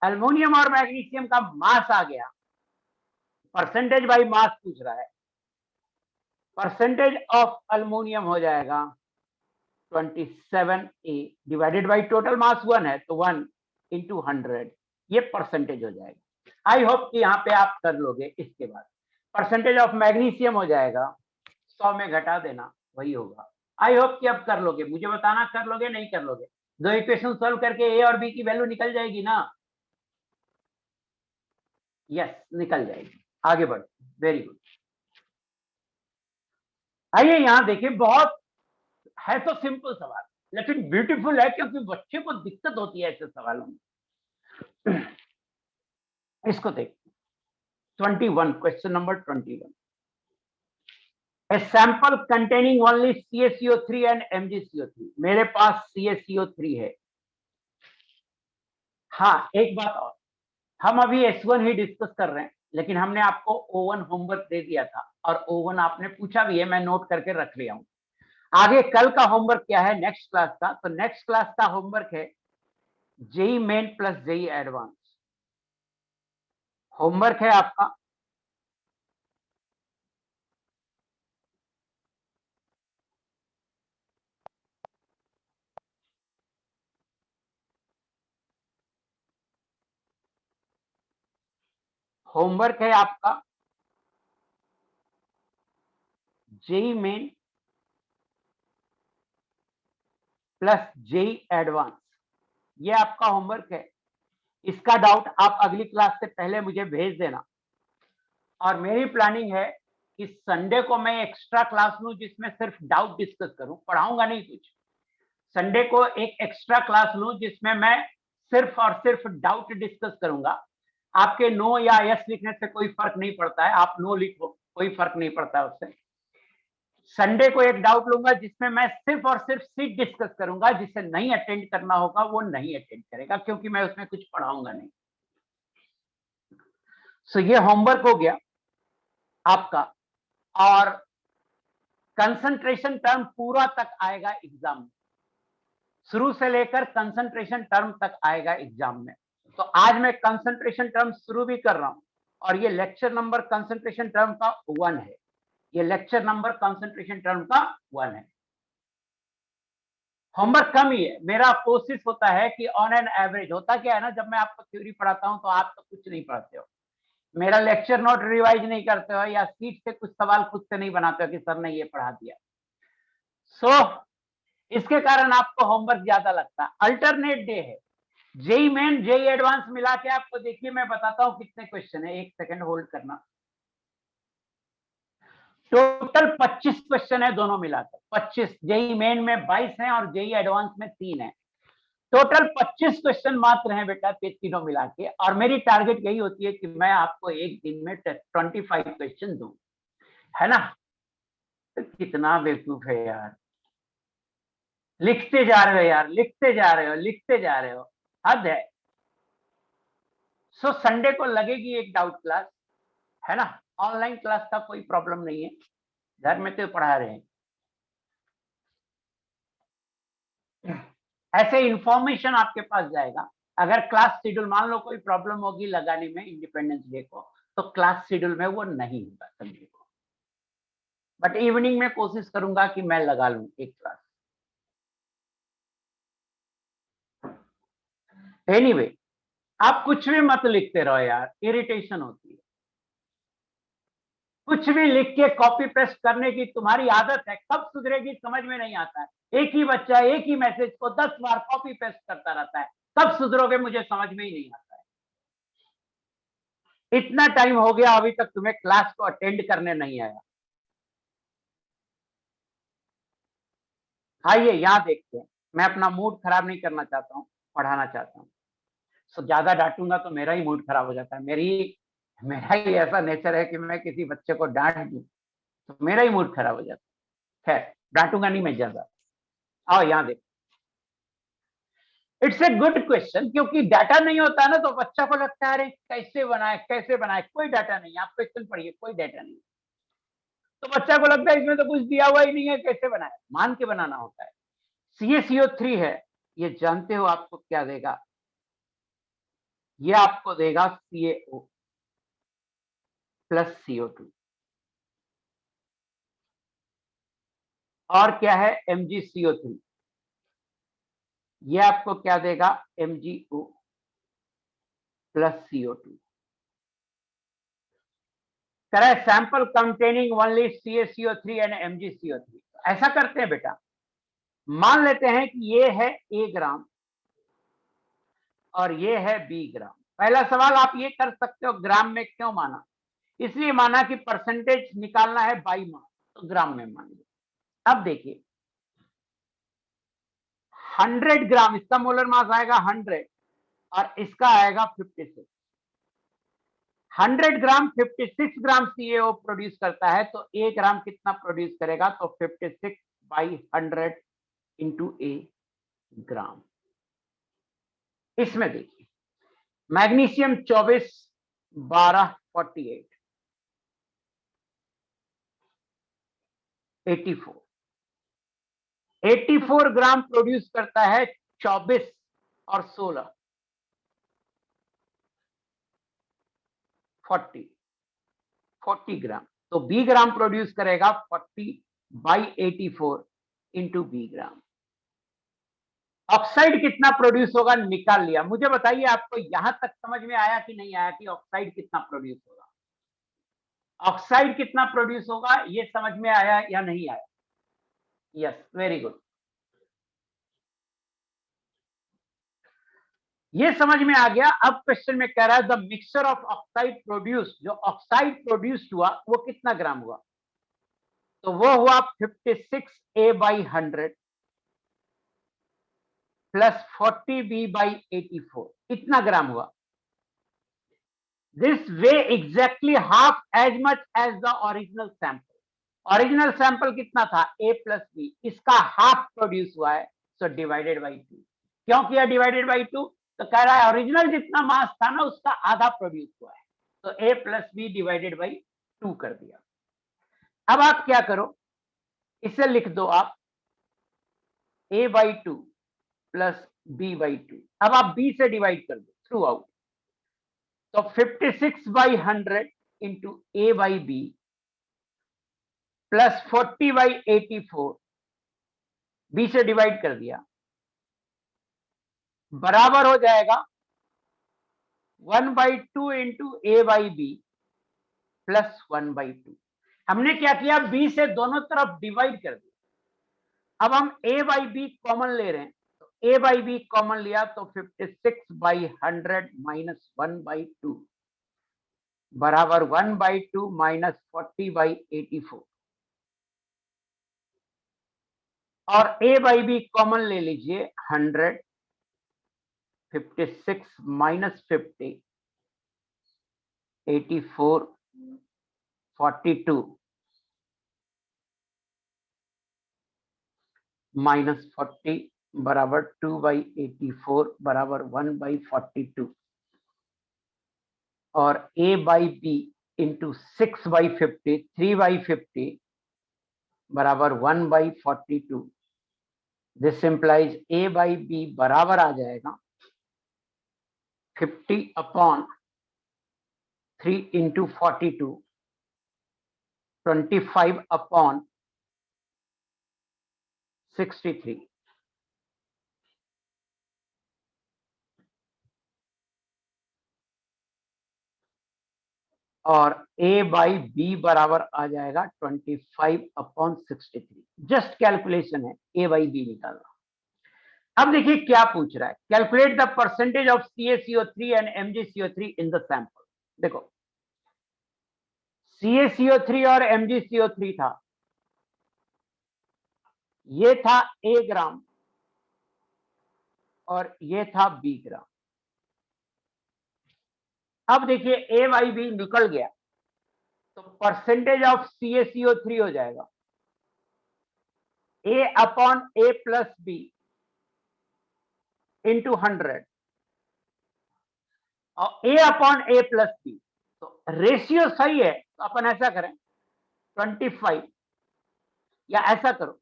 अल्मोनियम और मैग्नीशियम का मास आ गया, परसेंटेज बाई मास पूछ रहा है, परसेंटेज ऑफ अल्मोनियम हो जाएगा 27A divided by total mass 1 है तो 1 इंटू 100, ये परसेंटेज हो जाएगा। आई होप कि यहाँ पे आप कर लोगे। इसके बाद परसेंटेज ऑफ मैग्नीशियम हो जाएगा, 100 में घटा देना वही होगा। आई होप कि अब कर लोगे, मुझे बताना कर लोगे नहीं कर लोगे। दो इक्वेशन सॉल्व करके ए और बी की वैल्यू निकल जाएगी ना? यस निकल जाएगी। आगे बढ़, वेरी गुड। आइए यहाँ देखिए, बहुत है तो सिंपल सवाल लेकिन ब्यूटीफुल है, क्योंकि बच्चे को दिक्कत होती है ऐसे सवालों में। इसको देखिए 21, question number 21। A sample containing only CaCO3 and MgCO3। मेरे पास CaCO3 है। हाँ एक बात और, हम अभी S1 ही डिस्कस कर रहे हैं, लेकिन हमने आपको O1 होमवर्क दे दिया था और O1 आपने पूछा भी है, मैं नोट करके रख लिया हूं। आगे कल का होमवर्क क्या है नेक्स्ट क्लास का? तो नेक्स्ट क्लास का होमवर्क है JEE Main plus JEE Advance. Homework है आपका, होमवर्क है आपका JEE Main plus JEE Advance, ये आपका होमवर्क है। इसका डाउट आप अगली क्लास से पहले मुझे भेज देना। और मेरी प्लानिंग है कि संडे को मैं एक्स्ट्रा क्लास लूं जिसमें सिर्फ डाउट डिस्कस करूं, पढ़ाऊंगा नहीं कुछ। संडे को एक एक्स्ट्रा क्लास लूं जिसमें मैं सिर्फ और सिर्फ डाउट डिस्कस करूंगा। आपके नो या यस लिखने से कोई फर्क नहीं पड़ता है, आप नो लिखो कोई फर्क नहीं पड़ता है उससे। संडे को एक डाउट लूंगा जिसमें मैं सिर्फ और सिर्फ सीट डिस्कस करूंगा, जिसे नहीं अटेंड करना होगा वो नहीं अटेंड करेगा, क्योंकि मैं उसमें कुछ पढ़ाऊंगा नहीं। सो ये होमवर्क हो गया आपका। और कंसंट्रेशन टर्म पूरा तक आएगा एग्जाम में, शुरू से लेकर कंसंट्रेशन टर्म तक आएगा एग्जाम में। तो आज मैं कंसंट्रेशन टर्म शुरू भी कर रहा हूं, और ये लेक्चर नंबर कंसंट्रेशन टर्म का 1 है। ये लेक्चर नंबर कंसंट्रेशन टर्म का 1 है। होमवर्क कम ही है, मेरा कोशिश होता है कि ऑन एन एवरेज, होता क्या है ना, जब मैं आपको थ्योरी पढ़ाता हूं तो आप तो कुछ नहीं पढ़ते हो, मेरा लेक्चर नोट रिवाइज नहीं करते हो, या सीट से कुछ सवाल खुद से नहीं बनाते हो कि सर ने ये पढ़ा दिया। इसके कारण आपको होमवर्क ज्यादा लगता है। अल्टरनेट डे है, जेई मेन जेई एडवांस मिला के आपको देखिए मैं बताता हूं कितने क्वेश्चन है। एक सेकंड होल्ड करना। टोटल 25 क्वेश्चन है दोनों मिलाकर, 25। जेई मेन में 22 है और जेई एडवांस में 3 है। टोटल 25 क्वेश्चन मात्र हैं बेटा तीनों मिला के। और मेरी टारगेट यही होती है कि मैं आपको एक दिन में 25 क्वेश्चन दूं, है ना? तो कितना बेवकूफ है यार, लिखते जा रहे हो यार, लिखते जा रहे हो, लिखते जा रहे हो, हद है। संडे को लगेगी एक डाउट क्लास, है ना? ऑनलाइन क्लास का कोई प्रॉब्लम नहीं है, घर में तो पढ़ा रहे हैं। ऐसे इंफॉर्मेशन आपके पास जाएगा। अगर क्लास शेड्यूल, मान लो कोई प्रॉब्लम होगी लगाने में इंडिपेंडेंस डे को, तो क्लास शेड्यूल में वो नहीं होगा संडे को, बट इवनिंग में कोशिश करूंगा कि मैं लगा लूं एक क्लास। एनीवे, आप कुछ भी मत लिखते रहो यार, इरिटेशन होती है। कुछ भी लिख के कॉपी पेस्ट करने की तुम्हारी आदत है, कब सुधरेगी समझ में नहीं आता है। एक ही बच्चा एक ही मैसेज को 10 बार कॉपी पेस्ट करता रहता है, कब सुधरोगे मुझे समझ में ही नहीं आता है। इतना टाइम हो गया अभी तक तुम्हें क्लास को अटेंड करने नहीं आया। आइए यहाँ देखते हैं, मैं अपना मूड खराब नहीं करना चाहता हूँ, पढ़ाना चाहता हूँ। ज्यादा डांटूंगा तो मेरा ही मूड खराब हो जाता है। मेरा ही ऐसा नेचर है कि मैं किसी बच्चे को डांट दूं तो मेरा ही मूड खराब हो जाता है। खैर डांटूंगा नहीं मैं ज्यादा। आओ यहाँ देख, इट्स ए गुड क्वेश्चन, क्योंकि डाटा नहीं होता है ना, तो बच्चा को लगता है अरे कैसे बनाए कैसे बनाए, कोई डाटा नहीं। आप क्वेश्चन पढ़िए, कोई डाटा नहीं, तो बच्चा को लगता है इसमें तो कुछ दिया हुआ ही नहीं है, कैसे बनाए, मान के बनाना होता है। CaCO3 है, ये जानते हो आपको क्या देगा? ये आपको देगा CaO प्लस CO2। और क्या है MgCO3, ये आपको क्या देगा MgO प्लस CO2। करें sample containing only CaCO3 and MgCO3। ऐसा करते हैं बेटा, मान लेते हैं कि ये है A ग्राम और ये है B ग्राम। पहला सवाल आप ये कर सकते हो ग्राम में क्यों माना, इसलिए माना कि परसेंटेज निकालना है बाई मास, तो ग्राम में मान लिया। अब देखिए 100 ग्राम, इसका मोलर मास आएगा 100 और इसका आएगा 56। 100 ग्राम 56 ग्राम CaO प्रोड्यूस करता है, तो A ग्राम कितना प्रोड्यूस करेगा, तो 56/100 इंटू A ग्राम। इसमें देखिए मैग्नीशियम 24 12 48 84 ग्राम प्रोड्यूस करता है 24 और 16 40 ग्राम। तो बी ग्राम प्रोड्यूस करेगा 40/84 इंटू बी ग्राम। ऑक्साइड कितना प्रोड्यूस होगा निकाल लिया। मुझे बताइए आपको यहां तक समझ में आया कि नहीं आया कि ऑक्साइड कितना प्रोड्यूस होगा, ऑक्साइड कितना प्रोड्यूस होगा ये समझ में आया या नहीं आया? यस, वेरी गुड, ये समझ में आ गया। अब क्वेश्चन में कह रहा है the mixture of oxide produce, जो ऑक्साइड प्रोड्यूस हुआ वो कितना ग्राम हुआ, तो वो हुआ 56A/100 प्लस 40B/84, इतना ग्राम हुआ। This way exactly half as much as the original sample. Original sample कितना था A प्लस बी, इसका हाफ प्रोड्यूस हुआ है, सो डिवाइडेड बाई 2। क्यों किया डिवाइडेड बाई 2, तो कह रहा है ओरिजिनल जितना मास था ना उसका आधा प्रोड्यूस हुआ है, तो A plus B divided by 2 कर दिया। अब आप क्या करो, इसे लिख दो आप A/2 प्लस B/2। अब आप B से डिवाइड कर दो थ्रू आउट, तो 56/100 इंटू A/B प्लस 40/84, B से डिवाइड कर दिया, बराबर हो जाएगा 1/2 इंटू A/B प्लस 1/2। हमने क्या किया, B से दोनों तरफ डिवाइड कर दिया। अब हम A/B कॉमन ले रहे हैं, तो A/B कॉमन लिया तो 56/100 माइनस 1/2 बराबर 1/2 माइनस 40/84। और A/B कॉमन ले लीजिए 100, 56 माइनस 50 84 42 माइनस 40 बराबर 2/84 बराबर 1/42 और A/B इंटू 6/50 3/50 बराबर 1/42। दिस इंप्लाइज A/B बराबर आ जाएगा 50/3 इंटू 42 25/63। और A/B बराबर आ जाएगा 25/63। जस्ट कैलकुलेशन है, A/B निकालना। अब देखिए क्या पूछ रहा है, calculate the percentage of CaCO3 and MgCO3 in the sample. देखो CaCO3 और MgCO3 था, ये था A ग्राम और ये था B ग्राम। अब देखिए A/B निकल गया, तो परसेंटेज ऑफ CaCO3 हो जाएगा A/A प्लस B इंटू 100 और A/A प्लस B। तो रेशियो सही है, तो अपन ऐसा करें 25, या ऐसा करो,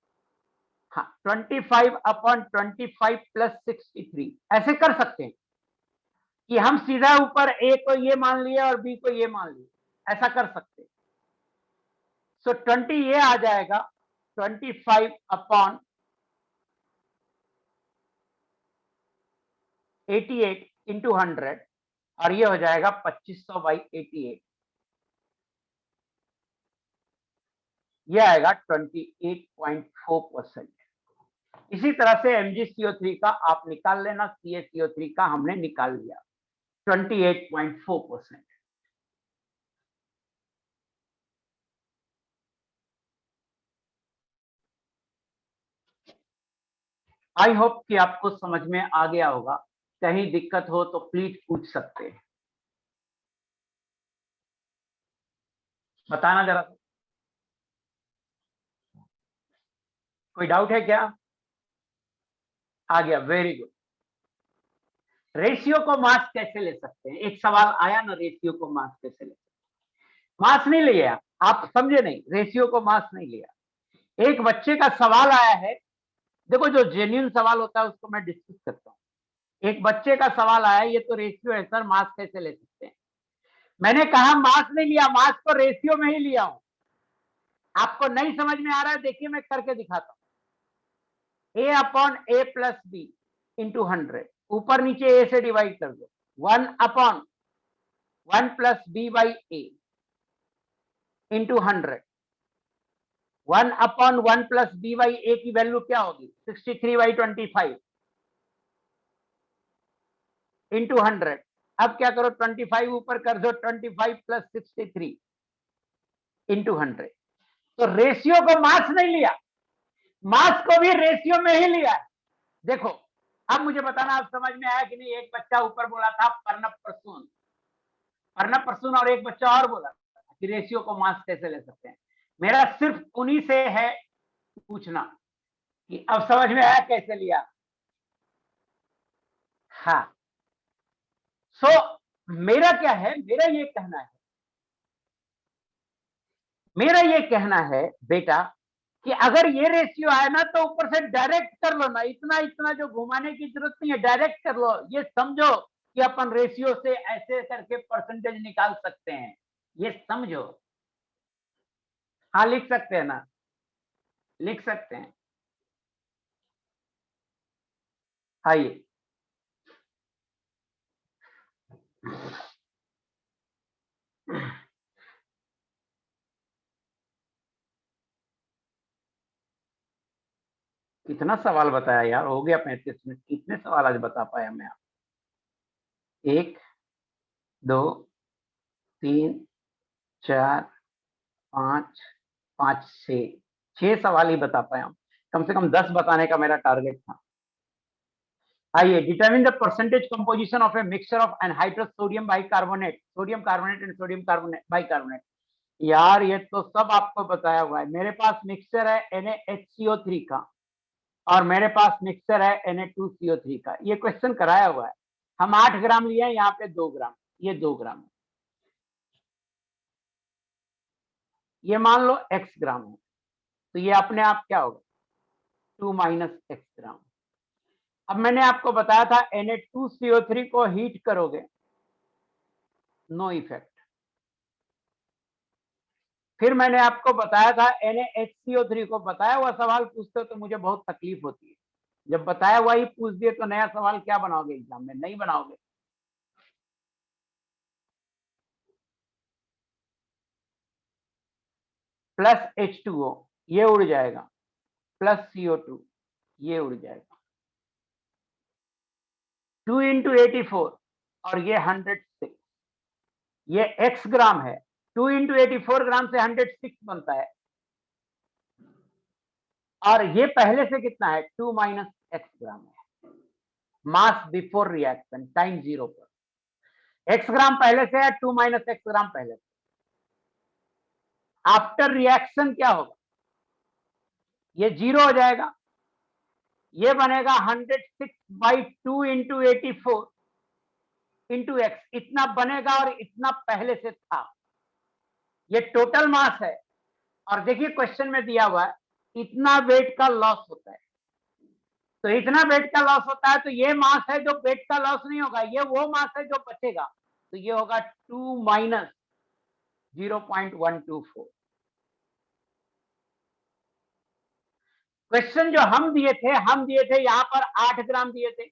हाँ 25/25 प्लस 63, ऐसे कर सकते हैं। कि हम सीधा ऊपर ए को ये मान लिए और बी को ये मान लिए, ऐसा कर सकते। सो 20 ये आ जाएगा 25 अपॉन 88 इंटू 100 और ये हो जाएगा 2500 बाई 88, ये आएगा 28.4%। इसी तरह से MgCO3 का आप निकाल लेना, CaCO3 का हमने निकाल लिया 28.4%। आई होप कि आपको समझ में आ गया होगा। कहीं दिक्कत हो तो प्लीज पूछ सकते हैं, बताना जरा। कोई डाउट है क्या? आ गया, वेरी गुड। रेशियो को मास कैसे ले सकते हैं? एक सवाल आया ना, रेशियो को मास कैसे ले सकते हैं? मास नहीं लिया, आप समझे नहीं, रेशियो को मास नहीं लिया। एक बच्चे का सवाल आया है, देखो जो जेन्युइन सवाल होता है उसको मैं डिस्कस करता हूँ। एक बच्चे का सवाल आया, ये तो रेशियो है सर, मास कैसे ले सकते हैं? मैंने कहा मास नहीं लिया, मास को रेशियो में ही लिया हूं। आपको नहीं समझ में आ रहा है, देखिए मैं करके दिखाता हूं। A upon A plus B into 100, ऊपर नीचे ए से डिवाइड कर दो। 1 upon 1 plus B by A into 100। 1 upon 1 plus B by A की वैल्यू क्या होगी? 63/25 इंटू 100। अब क्या करो, 25 ऊपर कर दो, 25 प्लस 63 इंटू 100। तो रेशियो को मास नहीं लिया, मास को भी रेशियो में ही लिया। देखो अब मुझे बताना, आप समझ में आया कि नहीं? एक बच्चा ऊपर बोला था अर्नब प्रसून, अर्नब प्रसून, और एक बच्चा और बोला कि रेशियो को मास कैसे ले सकते हैं। मेरा सिर्फ उन्हीं से है पूछना कि अब समझ में आया कैसे लिया। हाँ, सो मेरा क्या है, मेरा ये कहना है बेटा कि अगर ये रेशियो आए ना तो ऊपर से डायरेक्ट कर लो ना, इतना इतना जो घुमाने की जरूरत नहीं है, डायरेक्ट कर लो। ये समझो कि अपन रेशियो से ऐसे करके परसेंटेज निकाल सकते हैं, ये समझो। हाँ लिख सकते हैं ना, लिख सकते हैं। आइए, कितना सवाल बताया यार, हो गया 35 मिनट। कितने सवाल आज बता पाया मैं? आप 1 2 3 4 5 5 6 सवाल ही बता पाया हूं। कम से कम 10 बताने का मेरा टारगेट था। आइए, determine the percentage composition of a mixture of anhydrous sodium bicarbonate, sodium carbonate and sodium carbonate bicarbonate. यार ये तो सब आपको बताया हुआ है। मेरे पास मिक्सचर है NaHCO3 का और मेरे पास मिक्सचर है Na2CO3 का। ये क्वेश्चन कराया हुआ है। हम 8 ग्राम लिए हैं, यहाँ पे 2 ग्राम, ये 2 ग्राम है। ये मान लो x ग्राम है, तो ये अपने आप क्या होगा? 2 माइनस x ग्राम। अब मैंने आपको बताया था Na2CO3 को हीट करोगे, नो इफेक्ट। फिर मैंने आपको बताया था NaHCO3 को, बताया हुआ सवाल पूछते हो तो मुझे बहुत तकलीफ होती है। जब बताया हुआ ही पूछ दिए तो नया सवाल क्या बनाओगे एग्जाम में? नहीं बनाओगे। प्लस H2O ये उड़ जाएगा, प्लस CO2 ये उड़ जाएगा। 2 इंटू 84 और ये 106, ये x ग्राम है। 2 इंटू 84 ग्राम से 106 बनता है। और ये पहले से कितना है? 2 माइनस एक्स ग्राम है। मास बिफोर रिएक्शन टाइम 0 पर। x ग्राम पहले से है, 2 माइनस एक्स ग्राम पहले से। आफ्टर रिएक्शन क्या होगा? ये 0 हो जाएगा, ये बनेगा 106/2 इंटू 84 इंटू एक्स, इतना बनेगा और इतना पहले से था। ये टोटल मास है। और देखिए क्वेश्चन में दिया हुआ है इतना वेट का लॉस होता है। तो इतना वेट का लॉस होता है, तो ये मास है जो वेट का लॉस नहीं होगा, ये वो मास है जो बचेगा, तो ये होगा 2 माइनस 0.124। क्वेश्चन जो हम दिए थे यहां पर 8 ग्राम दिए थे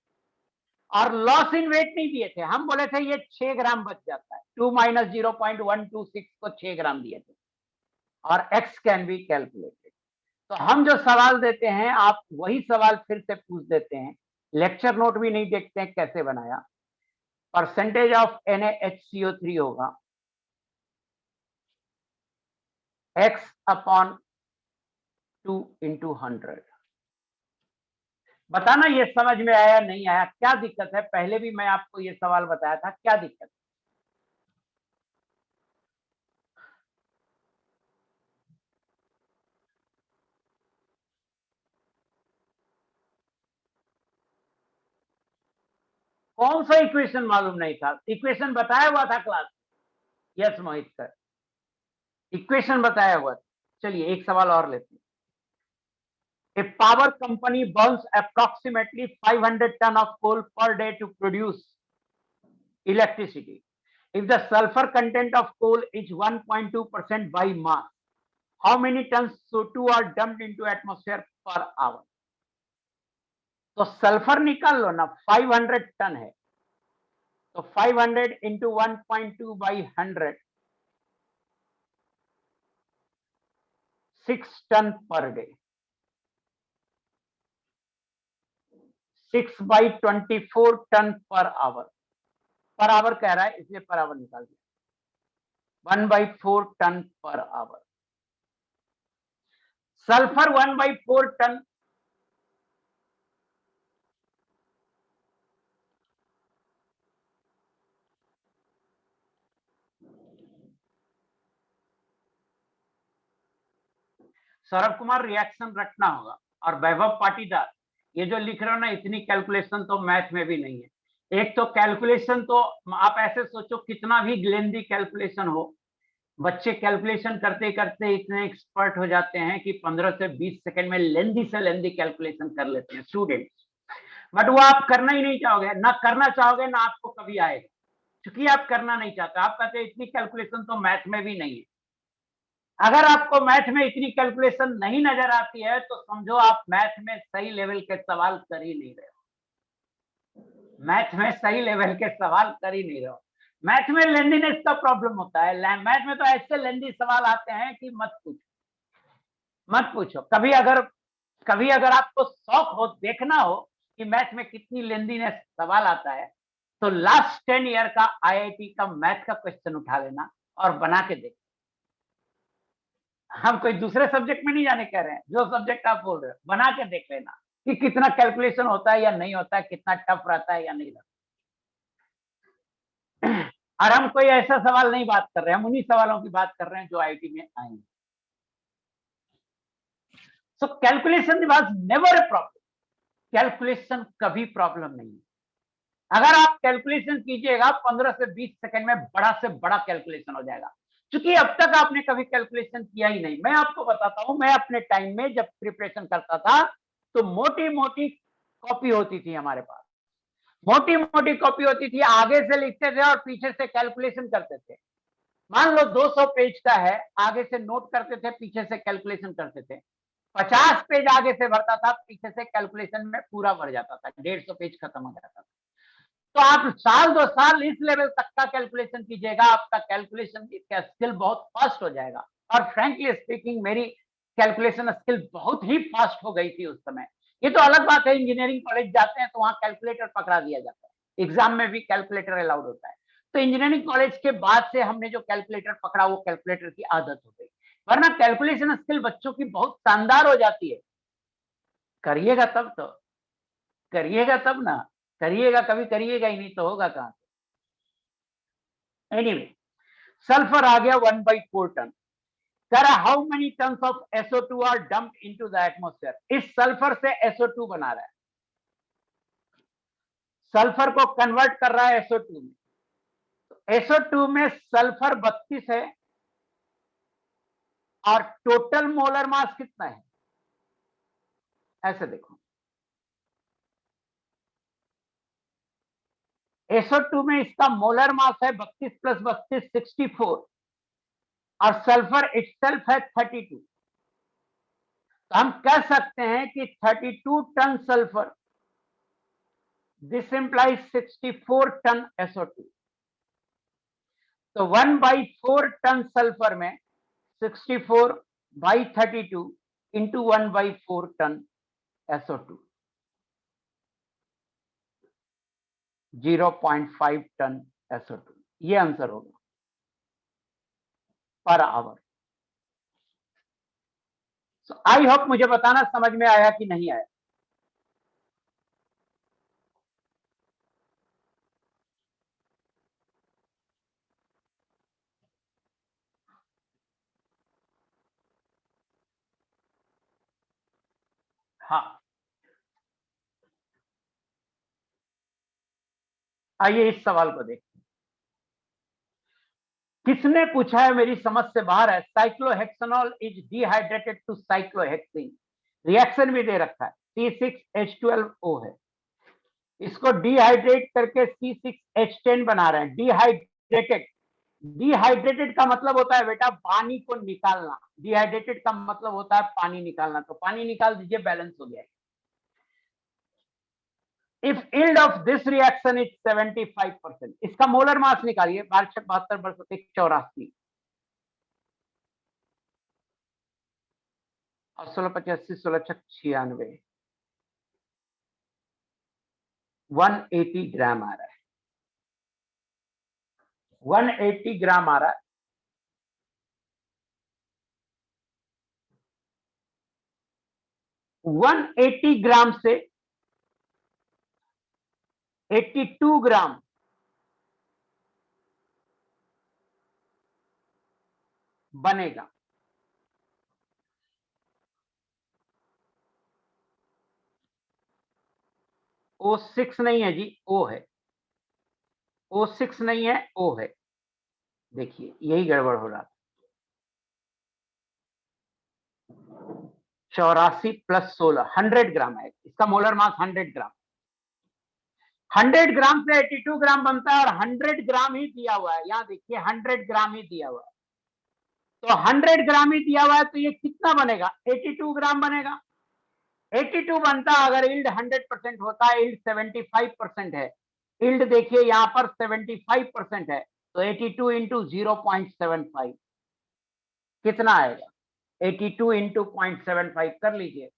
और लॉस इन वेट नहीं दिए थे, हम बोले थे ये 6 ग्राम बच जाता है, 2 माइनस 0.126 को 6 ग्राम दिए थे और x कैन बी कैलकुलेटेड। तो हम जो सवाल देते हैं आप वही सवाल फिर से पूछ देते हैं, लेक्चर नोट भी नहीं देखते हैं कैसे बनाया। परसेंटेज ऑफ NaHCO3 होगा x अपॉन 2 इंटू 100। बताना ये समझ में आया नहीं आया, क्या दिक्कत है? पहले भी मैं आपको ये सवाल बताया था, क्या दिक्कत? कौन सा इक्वेशन मालूम नहीं था? इक्वेशन बताया हुआ था क्लास। यस मोहित सर, इक्वेशन बताया हुआ था। चलिए एक सवाल और लेते हैं। A power company burns approximately 500 ton of coal per day to produce electricity. If the sulfur content of coal is 1.2% by mass, how many tons CO2 are dumped into atmosphere per hour? तो sulphur निकाल लो ना, 500 ton है, तो 500 इंटू 1.2 बाई 100, 6 ton per day, 6 बाई 24 ton per hour. Per hour कह रहा है इसलिए पर आवर निकाल दिया, 1/4 ton per hour. Sulphur 1/4 ton, Saurabh Kumar reaction रखना होगा। और वैभव पाटीदार, ये जो लिख रहे हो ना, इतनी कैलकुलेशन तो मैथ में भी नहीं है। एक तो कैलकुलेशन तो आप ऐसे सोचो, कितना भी लेंदी कैलकुलेशन हो, बच्चे कैलकुलेशन करते करते इतने एक्सपर्ट हो जाते हैं कि 15 से 20 सेकंड में लेंदी से लेंदी कैलकुलेशन कर लेते हैं स्टूडेंट्स। बट वो आप करना ही नहीं चाहोगे, ना करना चाहोगे ना आपको कभी आएगा, क्योंकि आप करना नहीं चाहते। आप कहते हैं इतनी कैलकुलेशन तो मैथ में भी नहीं है। अगर आपको मैथ में इतनी कैलकुलेशन नहीं नजर आती है तो समझो आप मैथ में सही लेवल के सवाल कर ही नहीं रहे हो। मैथ में सही लेवल के सवाल कर ही नहीं रहे हो। मैथ में लेंदीनेस का प्रॉब्लम होता है। मैथ में तो ऐसे लेंदी सवाल आते हैं कि मत पूछो, मत पूछो। कभी अगर आपको शौक हो, देखना हो कि मैथ में कितनी लेंदीनेस सवाल आता है, तो लास्ट 10 ईयर का IIT का मैथ का क्वेश्चन उठा लेना और बना के देख। हम कोई दूसरे सब्जेक्ट में नहीं जाने कह रहे हैं, जो सब्जेक्ट आप बोल रहे हो बना के देख लेना कि कितना कैलकुलेशन होता है या नहीं होता है, कितना टफ रहता है या नहीं रहता। और हम कोई ऐसा सवाल नहीं बात कर रहे हैं, हम उन्हीं सवालों की बात कर रहे हैं जो IIT में आएंगे। So calculation was never a problem. Calculation कभी प्रॉब्लम नहीं है। अगर आप कैलकुलेशन कीजिएगा 15 से 20 सेकंड में बड़ा से बड़ा कैलकुलेशन हो जाएगा, क्योंकि अब तक आपने कभी कैलकुलेशन किया ही नहीं। मैं आपको बताता हूं, मैं अपने टाइम में जब प्रिपरेशन करता था तो मोटी मोटी कॉपी होती थी हमारे पास, मोटी मोटी कॉपी होती थी, आगे से लिखते थे और पीछे से कैलकुलेशन करते थे। मान लो 200 पेज का है, आगे से नोट करते थे, पीछे से कैलकुलेशन करते थे। 50 पेज आगे से भरता था, पीछे से कैलकुलेशन में पूरा भर जाता था, 150 पेज खत्म हो जाता था। तो आप साल 2 साल इस लेवल तक का कैलकुलेशन कीजिएगा, आपका कैलकुलेशन का स्किल बहुत फास्ट हो जाएगा। और फ्रैंकली स्पीकिंग मेरी कैलकुलेशन स्किल बहुत ही फास्ट हो गई थी उस समय। ये तो अलग बात है, इंजीनियरिंग कॉलेज जाते हैं तो वहां कैलकुलेटर पकड़ा दिया जाता है, एग्जाम में भी कैलकुलेटर अलाउड होता है। तो इंजीनियरिंग कॉलेज के बाद से हमने जो कैलकुलेटर पकड़ा वो कैलकुलेटर की आदत हो गई, वरना कैलकुलेशन स्किल बच्चों की बहुत शानदार हो जाती है। करिएगा तब तो, करिएगा तब ना, करिएगा कभी करिएगा ही नहीं तो होगा कहां से। एनीवे, सल्फर आ गया 1/4 टन। कह रहा how many tons of SO2 are dumped into the atmosphere. इस सल्फर से SO2 बना रहा है, सल्फर को कन्वर्ट कर रहा है SO2 में। तो SO2 में सल्फर 32 है और टोटल मोलर मास कितना है? ऐसे देखो, SO2 में इसका मोलर मास है 32 प्लस 32 64 और सल्फर इटसेल्फ है 32। तो हम कह सकते हैं कि 32 ton sulphur, this implies 64 ton SO2। तो 1/4 टन सल्फर में 64/32 into 1/4 ton SO2, 0.5 ton SO2, ये आंसर होगा पर आवर। आई होप मुझे बताना समझ में आया कि नहीं आया। हाँ, आइए इस सवाल को देखते हैं। किसने पूछा है, मेरी समझ से बाहर है। Cyclohexanol is dehydrated to cyclohexene, reaction भी दे रखा है, C6H12O है। इसको डिहाइड्रेट करके C6H10 बना रहे हैं। डिहाइड्रेटेड, डिहाइड्रेटेड का मतलब होता है बेटा पानी को निकालना। डिहाइड्रेटेड का मतलब होता है पानी निकालना। तो पानी निकाल दीजिए, बैलेंस हो गया। If yield of this reaction is 75%, इसका मोलर मास निकालिए। 1272 वर्ष 84 और 1685 1696 180 ग्राम आ रहा है। 180 ग्राम आ रहा है। वन 180 ग्राम से 82 ग्राम बनेगा। O6 नहीं है जी, O है। O6 नहीं है, O है। देखिए यही गड़बड़ हो रहा था। 84 प्लस 16 100 ग्राम है। इसका मोलर मास 100 ग्राम। 100 ग्राम से 82 ग्राम बनता है और 100 ग्राम ही दिया हुआ है। यहां देखिए 100 ग्राम ही दिया हुआ है। तो 100 ग्राम ही दिया हुआ है, तो ये कितना बनेगा? 82 ग्राम बनेगा। 82 बनता है। अगर इल्ड 100% होता है, इल्ड 75% है। इल्ड देखिए यहां पर 75% है, तो 82 इंटू 0.75 कितना आएगा? 82 इंटू 0.75 कर लीजिए,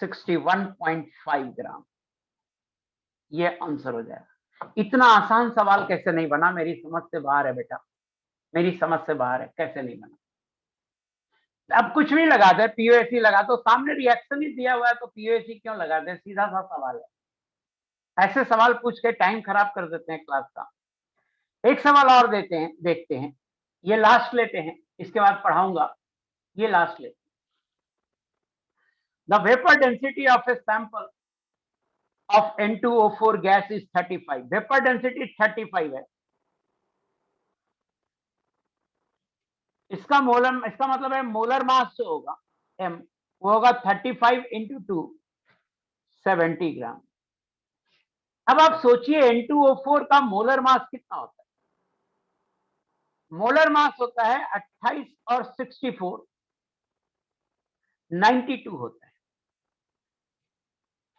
61.5 ग्राम। ये आंसर हो जाएगा। इतना आसान सवाल कैसे नहीं बना? मेरी समझ से बाहर है बेटा, मेरी समझ से बाहर है। कैसे नहीं बना? अब कुछ भी लगा दे, पीओएसी लगा दो, सामने रिएक्शन ही दिया हुआ है तो पीओएसी क्यों लगा दे? सीधा सा सवाल है। ऐसे सवाल पूछ के टाइम खराब कर देते हैं क्लास का। एक सवाल और देते हैं, देखते हैं। ये लास्ट लेते हैं, इसके बाद पढ़ाऊंगा। ये लास्ट लेते हैं। The vapour density of a sample of N2O4 gas is 35. Vapour density 35 है। इसका मतलब है मोलर मास जो होगा M, वो होगा 35 इंटू 2 70 ग्राम। अब आप सोचिए N2O4 का मोलर मास कितना होता है? मोलर मास होता है 28 और 64 92 होता है।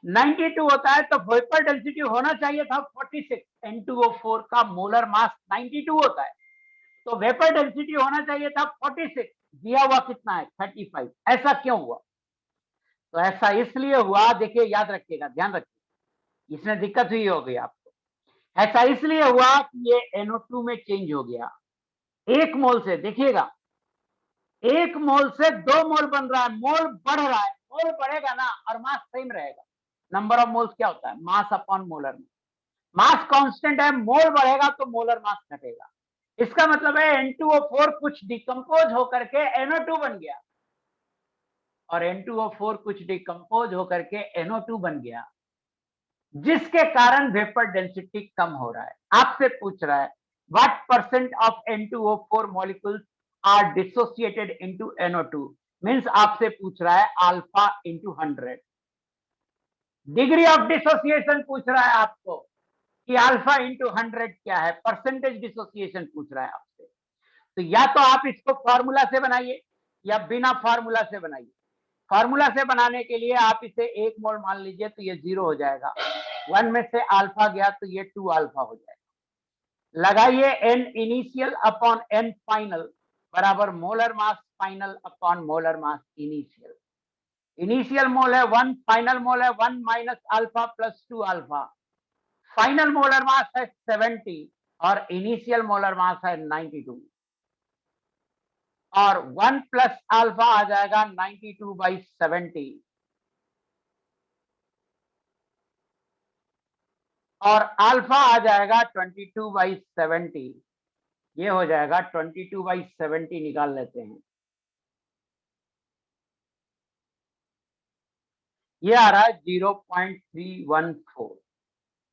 92 होता है तो वेपर डेंसिटी होना चाहिए था 46। N2O4 का मोलर मास 92 होता है, तो वेपर डेंसिटी होना चाहिए था 46। दिया हुआ कितना है? 35। ऐसा क्यों हुआ? तो ऐसा इसलिए हुआ, देखिए याद रखिएगा, ध्यान रखिए, इसमें दिक्कत हुई होगी आपको। ऐसा इसलिए हुआ कि ये NO2 में चेंज हो गया। एक मोल से, देखिएगा, एक मोल से 2 मोल बन रहा है। मोल बढ़ रहा है, मोल बढ़ेगा ना और मास सेम रहेगा। नंबर ऑफ मोल्स क्या होता है? मास अपॉन मोलर मास। मास कांस्टेंट है, मोल बढ़ेगा तो मोलर मास घटेगा। इसका मतलब है N2O4 कुछ डिकम्पोज होकर के NO2 बन गया और N2O4 कुछ डिकम्पोज होकर के NO2 बन गया, जिसके कारण वेपर डेंसिटी कम हो रहा है। आपसे पूछ रहा है what percent of N2O4 molecules are dissociated into NO2, means आपसे पूछ रहा है alpha into 100। Degree of dissociation पूछ रहा है आपको कि अल्फा इंटू 100 क्या है, परसेंटेज डिसोसिएशन पूछ रहा है आपसे। तो या तो आप इसको फॉर्मूला से बनाइए या बिना फॉर्मूला से बनाइए। फॉर्मूला से बनाने के लिए आप इसे 1 मोल मान लीजिए तो ये 0 हो जाएगा, 1 में से अल्फा गया तो ये 2 अल्फा हो जाएगा। लगाइए n initial upon n final बराबर molar mass final upon molar mass initial. Initial mole है 1, फाइनल मोल है 1 minus alpha plus 2 alpha. Final molar mass है 70 और इनिशियल मोलर मास है 92 और 1 प्लस अल्फा आ जाएगा 92/70 और अल्फा आ जाएगा 22/70। ये हो जाएगा 22/70 निकाल लेते हैं। ये आ रहा है 0.314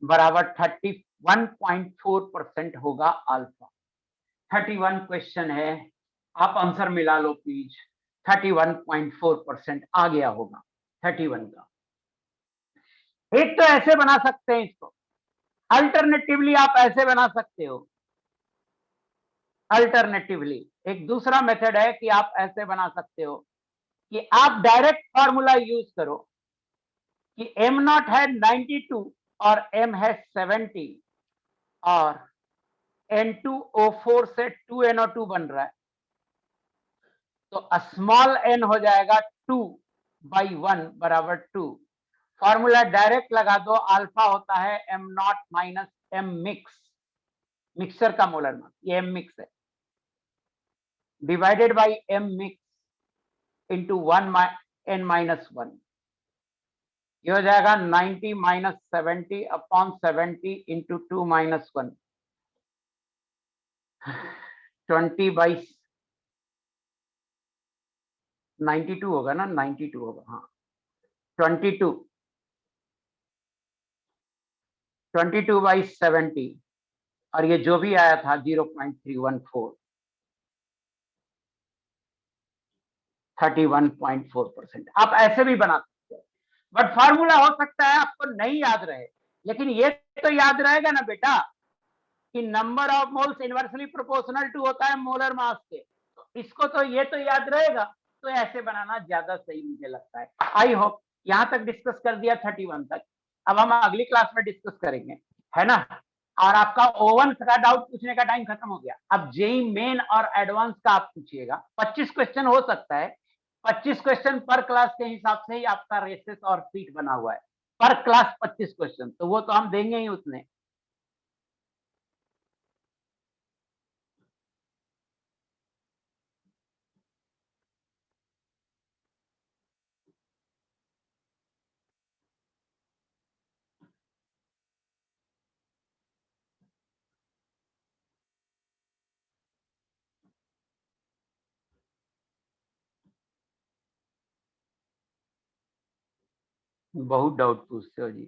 बराबर 31.4% होगा अल्फा। 31 क्वेश्चन है, आप आंसर मिला लो प्लीज। 31.4% आ गया होगा 31 का। एक तो ऐसे बना सकते हैं इसको, अल्टरनेटिवली आप ऐसे बना सकते हो। अल्टरनेटिवली एक दूसरा मेथड है कि आप ऐसे बना सकते हो कि आप डायरेक्ट फॉर्मूला यूज करो कि m नॉट है 92 और m है 70 और N2O4 से 2NO2 बन रहा है, तो स्मॉल n हो जाएगा 2/1 बराबर 2। फॉर्मूला डायरेक्ट लगा दो, अल्फा होता है m not minus m mix, mixer का मोलर मास, ये m मिक्स है, divided by m mix into 1n-1। ये हो जाएगा 90 माइनस 70 अपॉन 70 इंटू 2-1, 20/92 होगा ना, 92 होगा, हाँ 22/70 और ये जो भी आया था 0.314, 31.4%। आप ऐसे भी बना सकते हो, बट फार्मूला हो सकता है आपको नहीं याद रहे, लेकिन ये तो याद रहेगा ना बेटा कि number of moles inversely proportional to होता है मोलर मास के, तो इसको तो ये तो याद रहेगा। तो ऐसे बनाना ज्यादा सही मुझे लगता है। आई होप यहां तक डिस्कस कर दिया 31 तक। अब हम अगली क्लास में डिस्कस करेंगे, है ना। और आपका ओवन का डाउट पूछने का टाइम खत्म हो गया। अब जेई मेन और एडवांस का आप पूछिएगा, 25 क्वेश्चन हो सकता है। 25 क्वेश्चन पर क्लास के हिसाब से ही आपका रेसेस और सीट बना हुआ है, पर क्लास 25 क्वेश्चन, तो वो तो हम देंगे ही उतने। बहुत डाउट पूछते हो जी,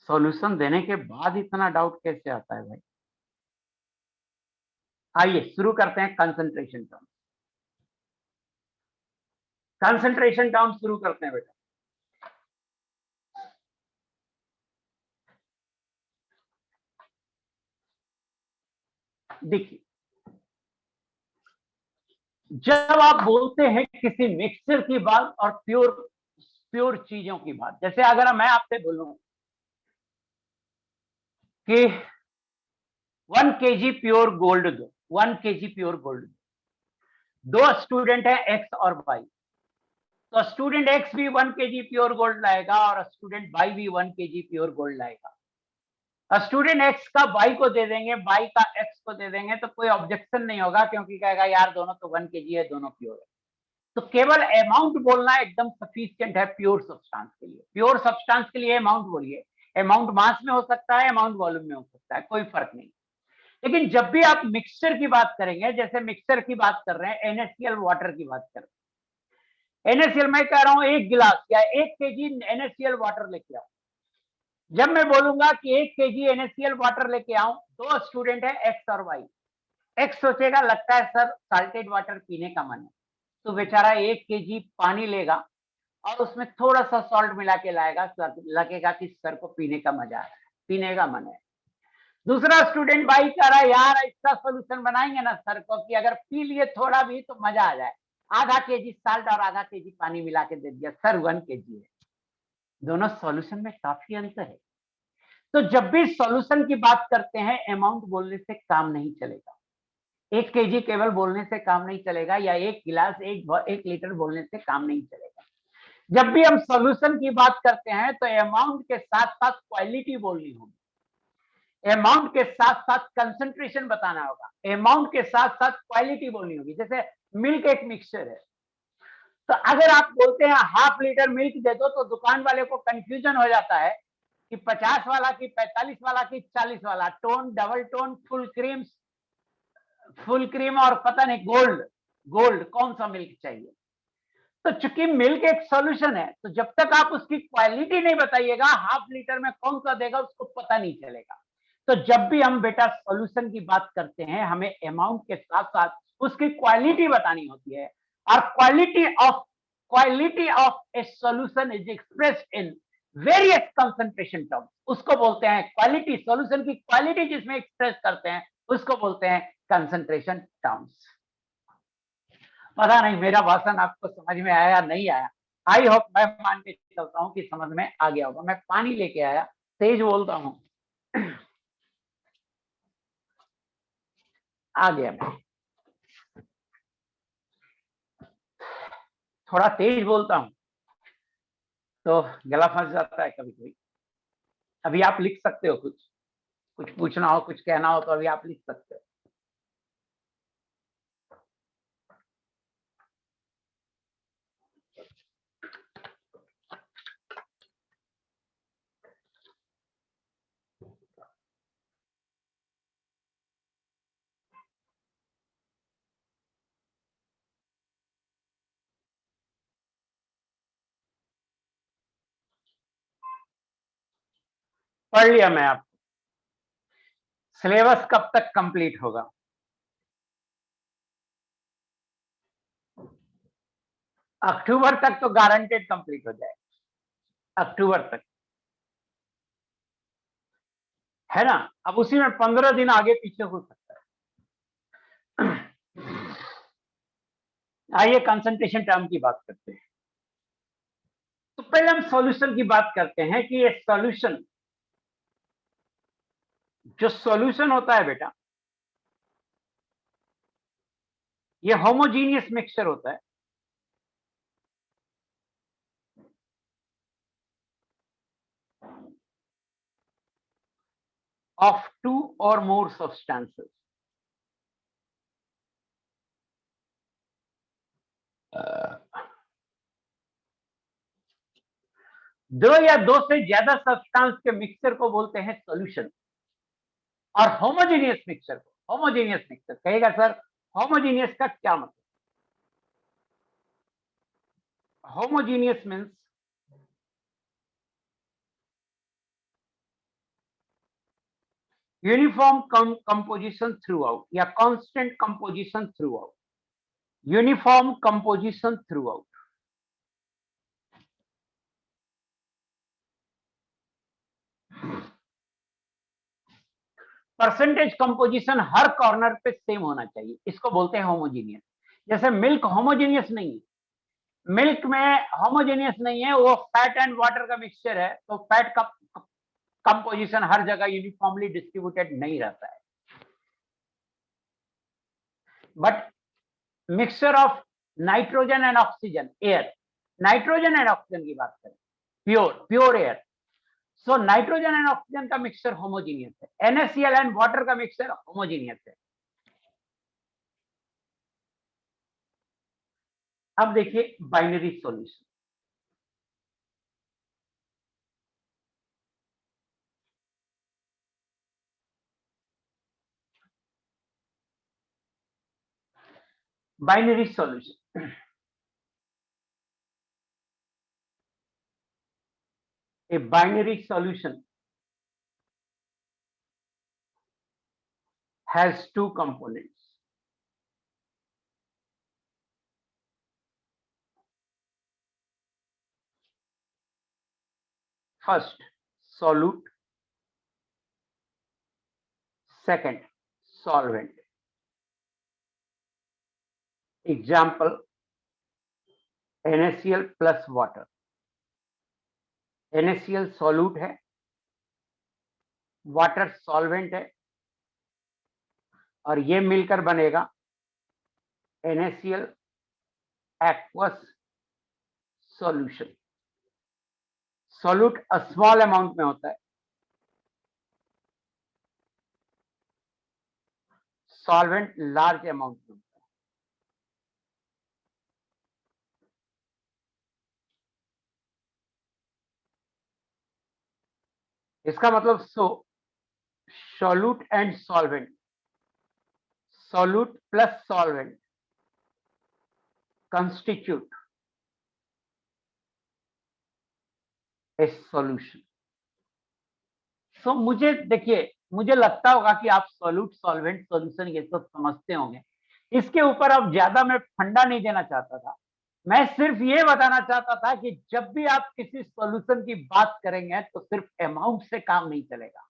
सॉल्यूशन देने के बाद इतना डाउट कैसे आता है भाई। आइए शुरू करते हैं कंसंट्रेशन टर्म। कंसंट्रेशन टर्म शुरू करते हैं बेटा। देखिए, जब आप बोलते हैं किसी मिक्सचर की बात और प्योर प्योर चीजों की बात, जैसे अगर मैं आपसे बोलूं कि 1 kg प्योर गोल्ड दो, 1 kg प्योर गोल्ड दो स्टूडेंट है एक्स और वाई, तो स्टूडेंट एक्स भी 1 kg प्योर गोल्ड लाएगा और स्टूडेंट वाई भी 1 kg प्योर गोल्ड लाएगा। स्टूडेंट एक्स का वाई को दे देंगे, वाई का एक्स को दे देंगे, तो कोई ऑब्जेक्शन नहीं होगा, क्योंकि कहेगा यार दोनों तो 1 kg है, दोनों प्योर है। तो केवल अमाउंट बोलना एकदम सफिशिएंट है प्योर सब्सटेंस के लिए। प्योर सब्सटेंस के लिए अमाउंट बोलिए, अमाउंट मास में हो सकता है, अमाउंट वॉल्यूम में हो सकता है, कोई फर्क नहीं। लेकिन जब भी आप मिक्सचर की बात करेंगे, जैसे मिक्सचर की बात कर रहे हैं, NaCl वाटर की बात कर रहे हैं, NaCl मैं कह रहा हूं 1 गिलास या 1 kg NaCl वाटर लेके आओ। जब मैं बोलूंगा कि 1 kg NaCl वाटर लेके आऊं, दो स्टूडेंट है एक्स और वाई। एक्स सोचेगा लगता है सर साल्टेड वाटर पीने का मन है, तो बेचारा 1 kg पानी लेगा और उसमें थोड़ा सा सॉल्ट मिला के लाएगा, लगेगा कि सर को पीने का मजा आ रहा है, पीने का मन है। दूसरा स्टूडेंट भाई कह रहा है यार ऐसा सोल्यूशन बनाएंगे ना सर को कि अगर पी लिए थोड़ा भी तो मजा आ जाए, आधा केजी साल्ट और आधा केजी पानी मिला के दे दिया, सर 1 केजी है। दोनों सॉल्यूशन में काफी अंतर है। तो जब भी सॉल्यूशन की बात करते हैं, अमाउंट बोलने से काम नहीं चलेगा। 1 केजी केवल बोलने से काम नहीं चलेगा, या 1 गिलास 1 लीटर बोलने से काम नहीं चलेगा। जब भी हम सॉल्यूशन की बात करते हैं तो अमाउंट के साथ साथ क्वालिटी बोलनी होगी, अमाउंट के साथ साथ कंसंट्रेशन बताना होगा, अमाउंट के साथ साथ क्वालिटी बोलनी होगी। जैसे मिल्क एक मिक्सचर है, तो अगर आप बोलते हैं ½ लीटर मिल्क दे दो तो दुकान वाले को कंफ्यूजन हो जाता है कि 50 वाला की 45 वाला की 40 वाला, tone, double tone, full cream और पता नहीं गोल्ड, कौन सा मिल्क चाहिए। तो चूंकि मिल्क एक सॉल्यूशन है, तो जब तक आप उसकी क्वालिटी नहीं बताइएगा, ½ लीटर में कौन सा देगा उसको पता नहीं चलेगा। तो जब भी हम बेटा सॉल्यूशन की बात करते हैं, हमें अमाउंट के साथ साथ उसकी क्वालिटी बतानी होती है। और quality of A solution is expressed in various concentration terms. उसको बोलते हैं क्वालिटी, सॉल्यूशन की क्वालिटी जिसमें एक्सप्रेस करते हैं उसको बोलते हैं कंसंट्रेशन टर्म्स। पता नहीं मेरा भाषण आपको समझ में आया या नहीं आया। आई होप, मैं मान के चलता हूँ कि समझ में आ गया होगा। मैं पानी लेके आया, तेज बोलता हूँ। आ गया मैं, थोड़ा तेज बोलता हूँ तो गला फंस जाता है कभी कभी। अभी आप लिख सकते हो, कुछ पूछना हो, कुछ कहना हो तो अभी आप लिख सकते हो। पढ़ लिया मैं। आप सिलेबस कब तक कंप्लीट होगा? अक्टूबर तक तो गारंटेड कंप्लीट हो जाएगा, अक्टूबर तक, है ना। अब उसी में 15 दिन आगे पीछे हो सकता है। आइए कंसंट्रेशन टर्म की बात करते हैं। तो पहले हम सॉल्यूशन की बात करते हैं कि ये सॉल्यूशन, जो सॉल्यूशन होता है बेटा, ये होमोजीनियस मिक्सचर होता है ऑफ 2 or more substances। दो या दो से ज्यादा सब्सटेंस के मिक्सचर को बोलते हैं सॉल्यूशन। और होमोजीनियस मिक्सचर को, होमोजीनियस मिक्सचर कहेगा सर, होमोजीनियस का क्या मतलब? Homogeneous means uniform composition throughout, या constant composition throughout, uniform composition throughout. Percentage composition हर कॉर्नर पे सेम होना चाहिए, इसको बोलते हैं होमोजीनियस। जैसे मिल्क होमोजीनियस नहीं है, मिल्क में होमोजेनियस नहीं है, वो फैट एंड वाटर का मिक्सचर है, तो फैट का कंपोजिशन हर जगह यूनिफॉर्मली डिस्ट्रीब्यूटेड नहीं रहता है। But mixture of nitrogen and oxygen, air, nitrogen and oxygen की बात करें, pure air, so nitrogen and oxygen का मिक्सचर होमोजीनियस है, NaCl एंड वाटर का मिक्सचर होमोजीनियस है। अब देखिए binary solution. Binary solution, a binary solution has two components. First solute, second solvent. Example NaCl plus water. NaCl solute है, water solvent है, और ये मिलकर बनेगा NaCl aqueous solution. Solute small amount में होता है, सॉल्वेंट लार्ज अमाउंट में होता है। इसका मतलब solute and solvent, solute plus solvent constitute a solution। सो मुझे देखिए, मुझे लगता होगा कि आप सॉल्यूट सॉल्वेंट सॉल्यूशन ये सब समझते होंगे। इसके ऊपर अब ज्यादा मैं फंडा नहीं देना चाहता था, मैं सिर्फ ये बताना चाहता था कि जब भी आप किसी सॉल्यूशन की बात करेंगे तो सिर्फ अमाउंट से काम नहीं चलेगा,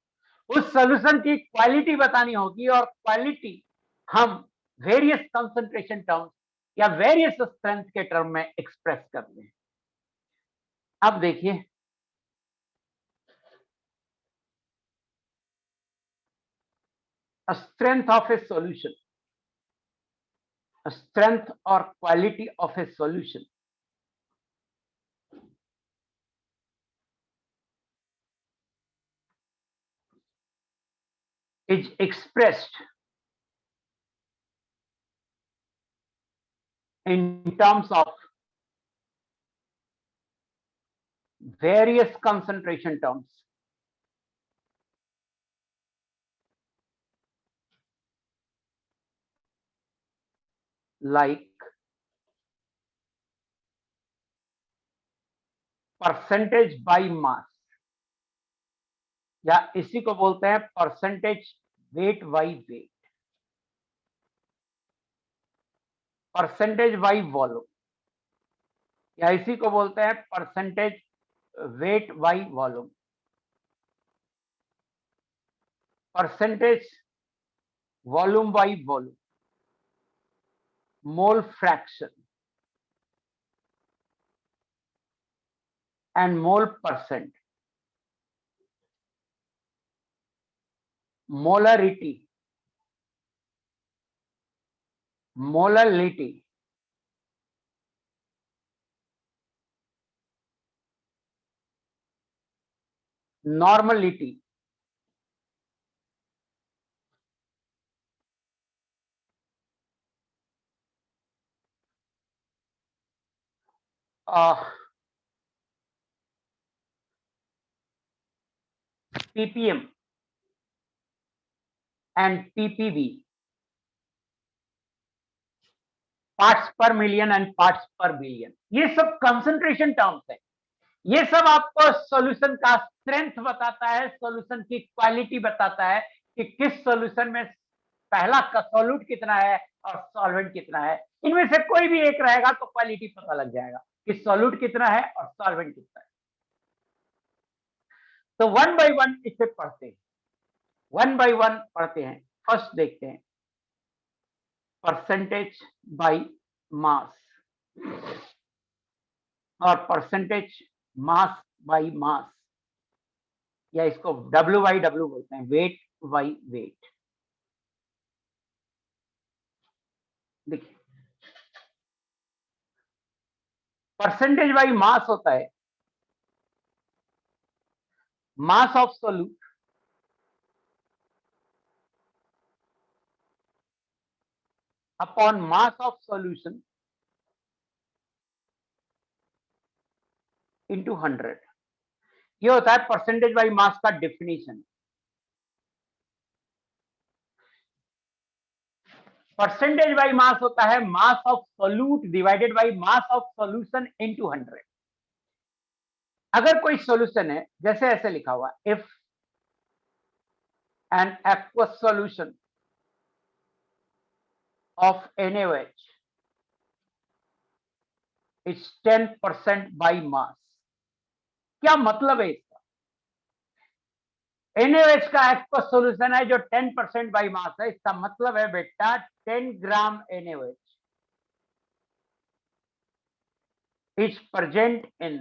उस सॉल्यूशन की क्वालिटी बतानी होगी, और क्वालिटी हम वेरियस कंसंट्रेशन टर्म्स या वेरियस स्ट्रेंथ के टर्म में एक्सप्रेस करते हैं। अब देखिए, strength of a solution, strength or quality of a solution is expressed in terms of various concentration terms like percentage by mass, या इसी को बोलते हैं percentage weight by weight, percentage by volume, या इसी को बोलते हैं percentage weight by volume, percentage volume by volume, mole fraction and mole percent, molarity, molality, normality, ppm and ppb, parts per million and parts per billion. ये सब concentration terms है, ये सब आपको सॉल्यूशन का स्ट्रेंथ बताता है, सॉल्यूशन की क्वालिटी बताता है कि किस सॉल्यूशन में पहला का सॉल्यूट कितना है और सॉल्वेंट कितना है। इनमें से कोई भी एक रहेगा तो क्वालिटी पता लग जाएगा कि सॉल्यूट कितना है और सॉल्वेंट कितना है। तो वन बाय वन इसे पढ़ते हैं, वन बाय वन पढ़ते हैं। फर्स्ट देखते हैं परसेंटेज बाय मास और परसेंटेज मास बाय मास, या इसको W बाई W बोलते हैं, वेट बाई वेट। देखिए, परसेंटेज बाई मास होता है mass of solute upon mass of solution into 100। ये होता है परसेंटेज बाई मास का डेफिनेशन। परसेंटेज बाई मास होता है mass of solute divided by mass of solution into 100। अगर कोई सॉल्यूशन है, जैसे ऐसे लिखा हुआ, if an aqueous solution of NaOH is 10% by mass. क्या मतलब है इसका? NaOH का एक्वस सॉल्यूशन है जो 10% बाई मास है, इसका मतलब है बेटा 10 ग्राम NaOH is present in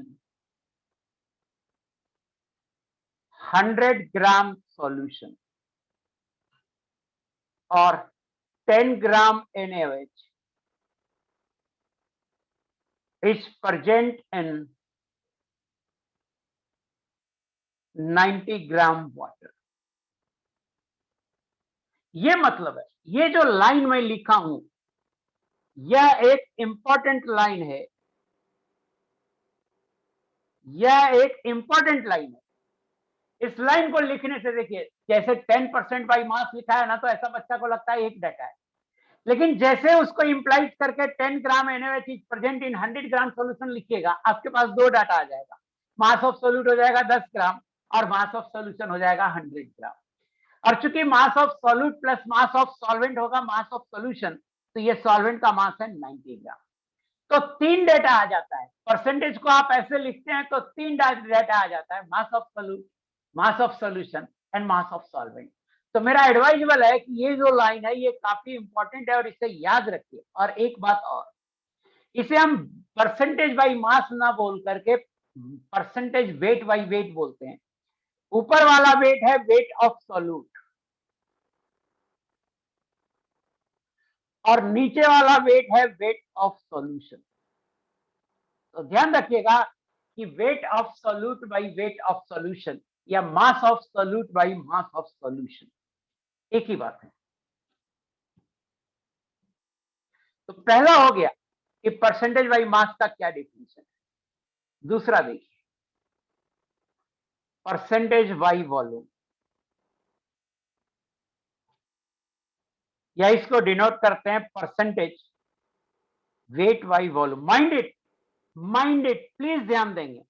100 gram solution और 10 ग्राम NaOH is present in 90 gram water. ये मतलब है, ये जो लाइन मैं लिखा हूं यह एक इंपॉर्टेंट लाइन है, यह एक इंपॉर्टेंट लाइन है। इस लाइन को लिखने से देखिए, जैसे 10% बाई मास लिखा है ना, तो ऐसा बच्चा को लगता है एक डाटा है, लेकिन जैसे उसको इंप्लाइज करके 10 ग्राम NaOH is present in 100 gram solution लिखिएगा, आपके पास दो डाटा आ जाएगा, मास ऑफ सोल्यूट हो जाएगा 10 ग्राम और मास ऑफ सॉल्यूशन हो जाएगा 100 ग्राम। और चूंकि मास of solute plus mass of solvent होगा मास ऑफ सॉल्यूशन, तो ये सॉल्वेंट का मास है 90 ग्राम। तो तीन डेटा आ जाता है, परसेंटेज को आप ऐसे लिखते हैं तो तीन डेटा आ जाता है, mass of solute, mass of solution and mass of solvent. तो मेरा एडवाइजेबल है कि ये जो लाइन है ये काफी इंपॉर्टेंट है और इसे याद रखिए। और एक बात और, इसे हम परसेंटेज बाई मास ना बोल करके परसेंटेज वेट बाई वेट बोलते हैं। ऊपर वाला वेट है वेट ऑफ सॉल्यूट और नीचे वाला वेट है वेट ऑफ सॉल्यूशन। तो ध्यान रखिएगा कि weight of solute by weight of solution या mass of solute by mass of solution एक ही बात है। तो पहला हो गया कि परसेंटेज बाई मास का क्या डेफिनेशन है। दूसरा देखिए, परसेंटेज बाई वॉल्यूम, या इसको डिनोट करते हैं percentage weight by volume. Mind it please ध्यान देंगे।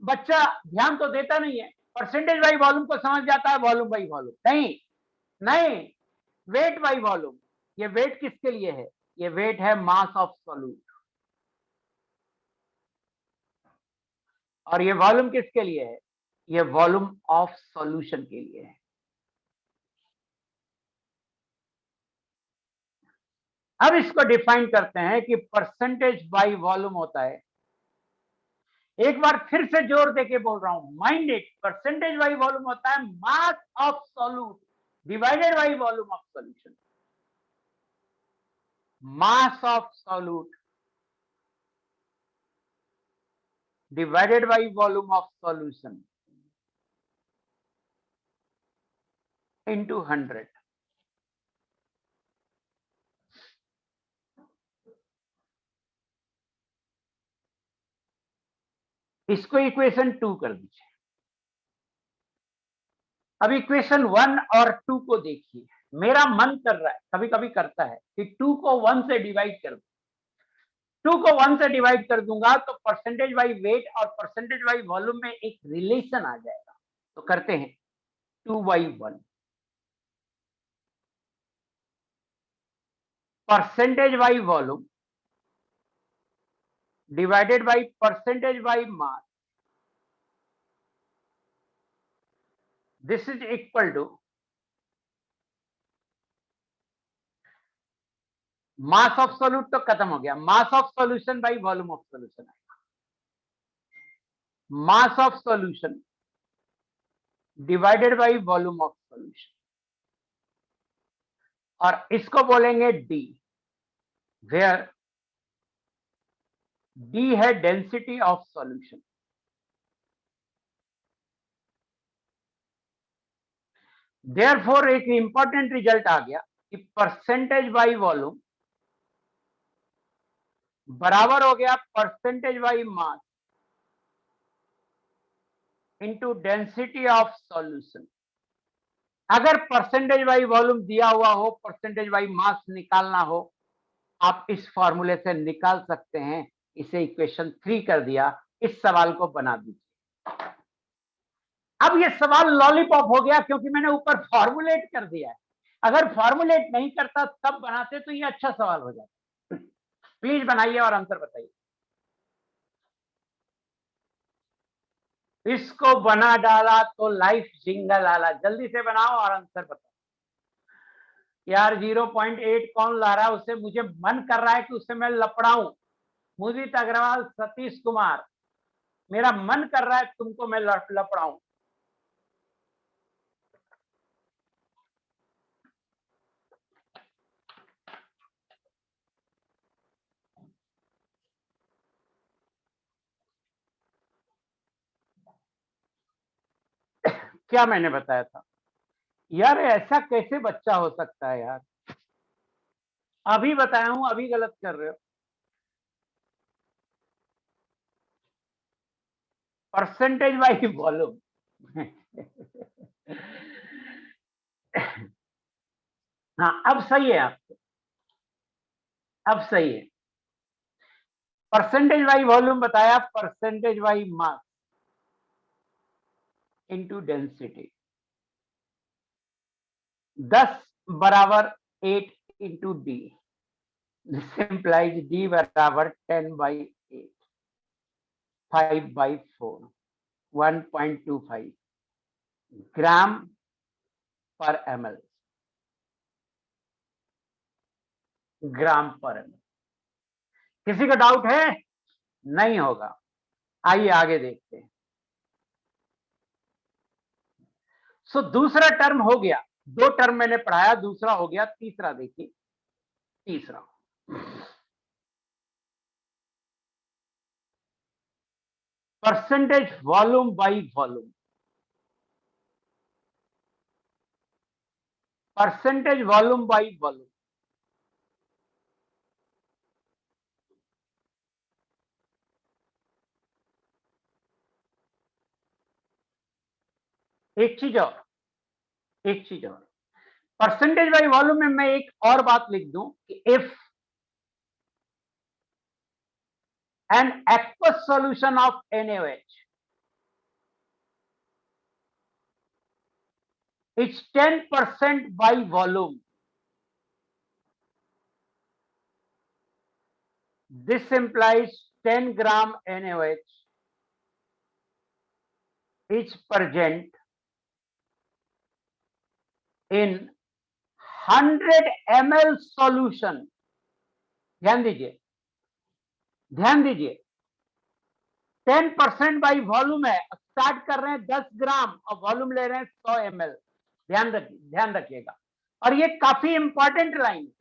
बच्चा ध्यान तो देता नहीं है, परसेंटेज बाई वॉल्यूम को समझ जाता है वॉल्यूम बाई वॉल्यूम। नहीं नहीं, वेट बाई वॉल्यूम। ये वेट किसके लिए है? ये वेट है मास ऑफ सॉल्यूट। और ये वॉल्यूम किसके लिए है? ये वॉल्यूम ऑफ सॉल्यूशन के लिए है। अब इसको डिफाइन करते हैं कि परसेंटेज बाई वॉल्यूम होता है, एक बार फिर से जोर देके बोल रहा हूं, mind it, percentage by volume होता है मास of solute divided by volume of solution. Mass of solute divided by volume of solution into 100। इसको इक्वेशन 2 कर दीजिए। अब इक्वेशन 1 और 2 को देखिए, मेरा मन कर रहा है, कभी कभी करता है कि 2 को 1 से डिवाइड कर दूं। 2 को 1 से डिवाइड कर दूंगा तो परसेंटेज बाई वेट और परसेंटेज बाई वॉल्यूम में एक रिलेशन आ जाएगा। तो करते हैं 2/1 percentage by volume divided by percentage by mass, this is equal to mass of solute तो खत्म हो गया, mass of solution by volume of solution आएगा। Mass of solution divided by volume of solution, और इसको बोलेंगे डी, वेयर डी है density of solution. Therefore एक इंपॉर्टेंट रिजल्ट आ गया कि परसेंटेज बाई वॉल्यूम बराबर हो गया percentage by mass into density of solution. अगर परसेंटेज बाई वॉल्यूम दिया हुआ हो, परसेंटेज बाई मास निकालना हो, आप इस फॉर्मूले से निकाल सकते हैं। इसे इक्वेशन 3 कर दिया, इस सवाल को बना दीजिए। अब ये सवाल लॉलीपॉप हो गया क्योंकि मैंने ऊपर फॉर्मुलेट कर दिया है। अगर फॉर्मुलेट नहीं करता तब बनाते तो ये अच्छा सवाल हो जाता। प्लीज बनाइए और आंसर बताइए। इसको बना डाला तो लाइफ जिंगल आला। जल्दी से बनाओ और आंसर बताओ यार। 0.8 कौन ला रहा है उसे? मुझे मन कर रहा है कि उसे मैं लपड़ाऊं। मुदित अग्रवाल, सतीश कुमार, मेरा मन कर रहा है तुमको मैं लपड़ाऊं। क्या मैंने बताया था यार? ऐसा कैसे बच्चा हो सकता है यार? अभी बताया हूं, अभी गलत कर रहे हो। Percentage wise volume. हाँ, अब सही है आपको, अब सही है। परसेंटेज वाइज वॉल्यूम बताया, percentage wise mass into density. 10 बराबर 8 into D. This implies D बराबर 10/8, 5/4, 1.25 ग्राम पर ml, ग्राम पर ml। किसी का डाउट है? नहीं होगा। आइए आगे देखते हैं। सो दूसरा टर्म हो गया, 2 टर्म मैंने पढ़ाया, दूसरा हो गया। तीसरा देखिए, तीसरा percentage volume by volume. Percentage volume by volume. एक चीज और, एक चीज और, परसेंटेज बाई वॉल्यूम में मैं एक और बात लिख दूं कि if an aqueous solution of NaOH is 10% by volume, this implies 10 gram NaOH is present in 100 ml solution। ध्यान दीजिए, ध्यान दीजिए, 10% बाई वॉल्यूम है। स्टार्ट कर रहे हैं 10 ग्राम और वॉल्यूम ले रहे हैं 100 ml। ध्यान रखिए, ध्यान रखिएगा। और ये काफी इंपॉर्टेंट लाइन है।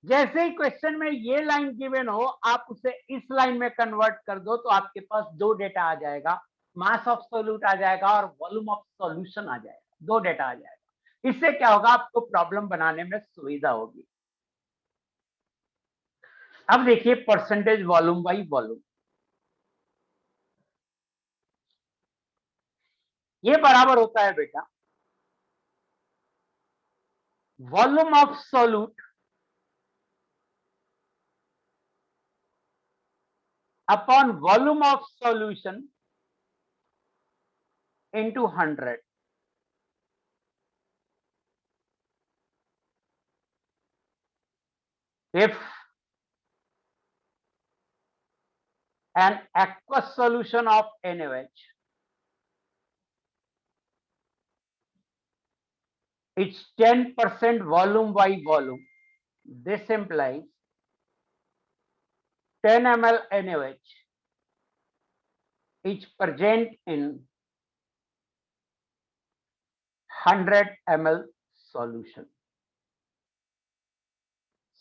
जैसे ही क्वेश्चन में ये लाइन गिवन हो, आप उसे इस लाइन में कन्वर्ट कर दो तो आपके पास 2 डेटा आ जाएगा। मास ऑफ सोल्यूट आ जाएगा और वॉल्यूम ऑफ सॉल्यूशन आ जाएगा। 2 डेटा आ जाएगा। इससे क्या होगा? आपको प्रॉब्लम बनाने में सुविधा होगी। अब देखिए परसेंटेज वॉल्यूम बाई वॉल्यूम। ये बराबर होता है बेटा volume of solute upon volume of solution into 100। If an aqueous solution of NaOH is 10% volume by volume, this implies 10 ml NaOH is present in 100 ml solution।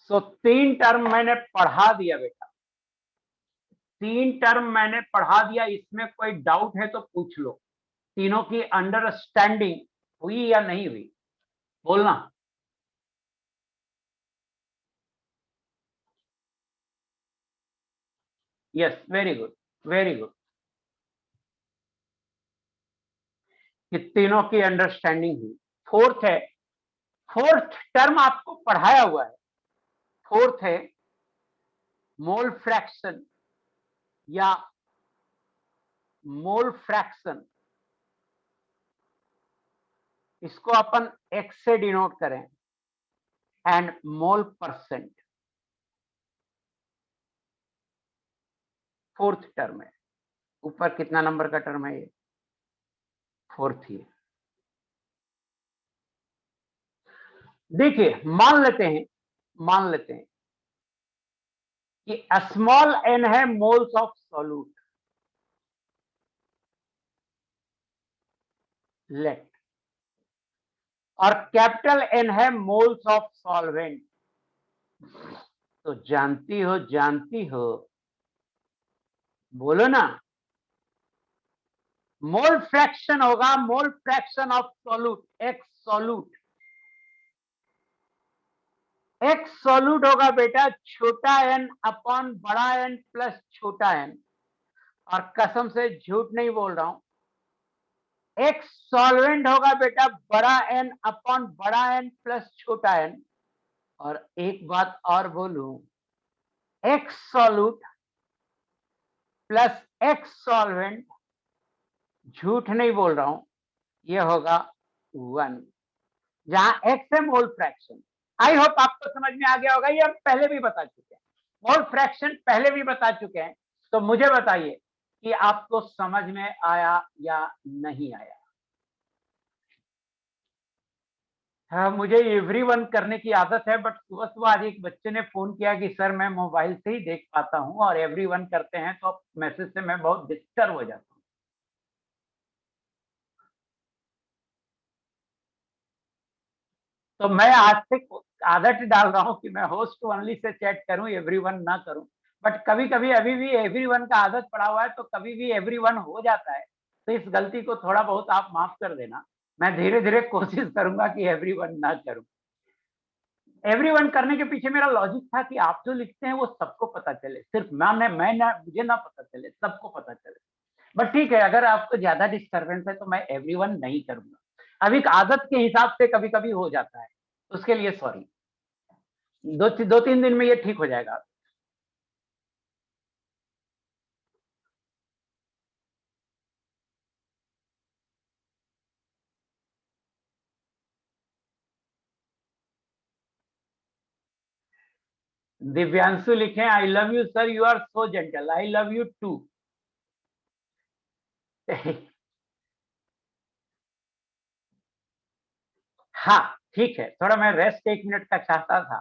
So 3 term मैंने पढ़ा दिया बेटा, 3 term मैंने पढ़ा दिया। इसमें कोई डाउट है तो पूछ लो। तीनों की अंडरस्टैंडिंग हुई या नहीं हुई? बोलना। Yes, very good, very good. कि तीनों की अंडरस्टैंडिंग हुई। फोर्थ है, फोर्थ टर्म आपको पढ़ाया हुआ है। फोर्थ है मोल फ्रैक्शन या मोल फ्रैक्शन। इसको अपन एक्स से डिनोट करें and mole percent. Fourth term है। ऊपर कितना नंबर का टर्म है ये? 4th year. देखिए मान लेते हैं कि स्मॉल n है मोल्स ऑफ सॉल्यूट, लेट, और कैपिटल N है मोल्स ऑफ सॉल्वेंट। तो जानती हो, बोलो ना, मोल फ्रैक्शन होगा, mole fraction of solute, x solute होगा बेटा छोटा n अपॉन बड़ा N प्लस छोटा n, और कसम से झूठ नहीं बोल रहा हूं, एक्स सॉल्वेंट होगा बेटा बड़ा N अपॉन बड़ा N प्लस छोटा n। और एक बात और बोलूं, x solute plus x solvent, झूठ नहीं बोल रहा हूं, ये होगा 1, जहां एक्स है मोल फ्रैक्शन। आई होप आपको समझ में आ गया होगा, ये हम पहले भी बता चुके हैं, मोल फ्रैक्शन पहले भी बता चुके हैं। तो मुझे बताइए कि आपको समझ में आया या नहीं आया। हाँ, मुझे एवरीवन करने की आदत है, बट सुबह सुबह आज एक बच्चे ने फोन किया कि सर मैं मोबाइल से ही देख पाता हूँ, और एवरीवन करते हैं तो मैसेज से मैं बहुत डिस्टर्ब हो जाता हूँ। तो मैं आज से आदत डाल रहा हूं कि मैं होस्ट ओनली से चैट करूं, एवरीवन ना करूं। बट कभी कभी अभी भी एवरीवन का आदत पड़ा हुआ है, तो कभी भी एवरीवन हो जाता है। तो इस गलती को थोड़ा बहुत आप माफ कर देना। मैं धीरे धीरे कोशिश करूंगा कि एवरीवन ना करूं। एवरीवन करने के पीछे मेरा लॉजिक था कि आप जो लिखते हैं वो सबको पता चले, सिर्फ मैं ना मुझे ना पता चले, सबको पता चले। बट ठीक है, अगर आपको ज्यादा डिस्टर्बेंस है तो मैं एवरीवन नहीं करूंगा। अभी आदत के हिसाब से कभी कभी हो जाता है, उसके लिए सॉरी। 2-3 दिन में ये ठीक हो जाएगा। दिव्यांशु लिखे I love you sir, you are so gentle, I love you too. हाँ ठीक है, थोड़ा मैं रेस्ट 1 मिनट का चाहता था।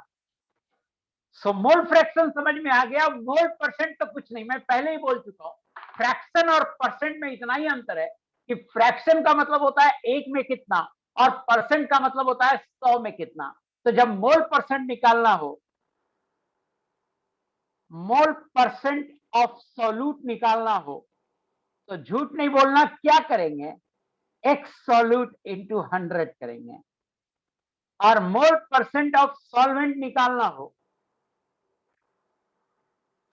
सो मोल फ्रैक्शन समझ में आ गया। मोल परसेंट तो कुछ नहीं, मैं पहले ही बोल चुका हूं। फ्रैक्शन और परसेंट में इतना ही अंतर है कि फ्रैक्शन का मतलब होता है 1 में कितना, और परसेंट का मतलब होता है 100 में कितना। तो जब मोल परसेंट निकालना हो, मोल परसेंट ऑफ सॉल्यूट निकालना हो, तो झूठ नहीं बोलना, क्या करेंगे, एक्स सॉल्यूट इंटू 100 करेंगे। और मोल परसेंट ऑफ सॉल्वेंट निकालना हो,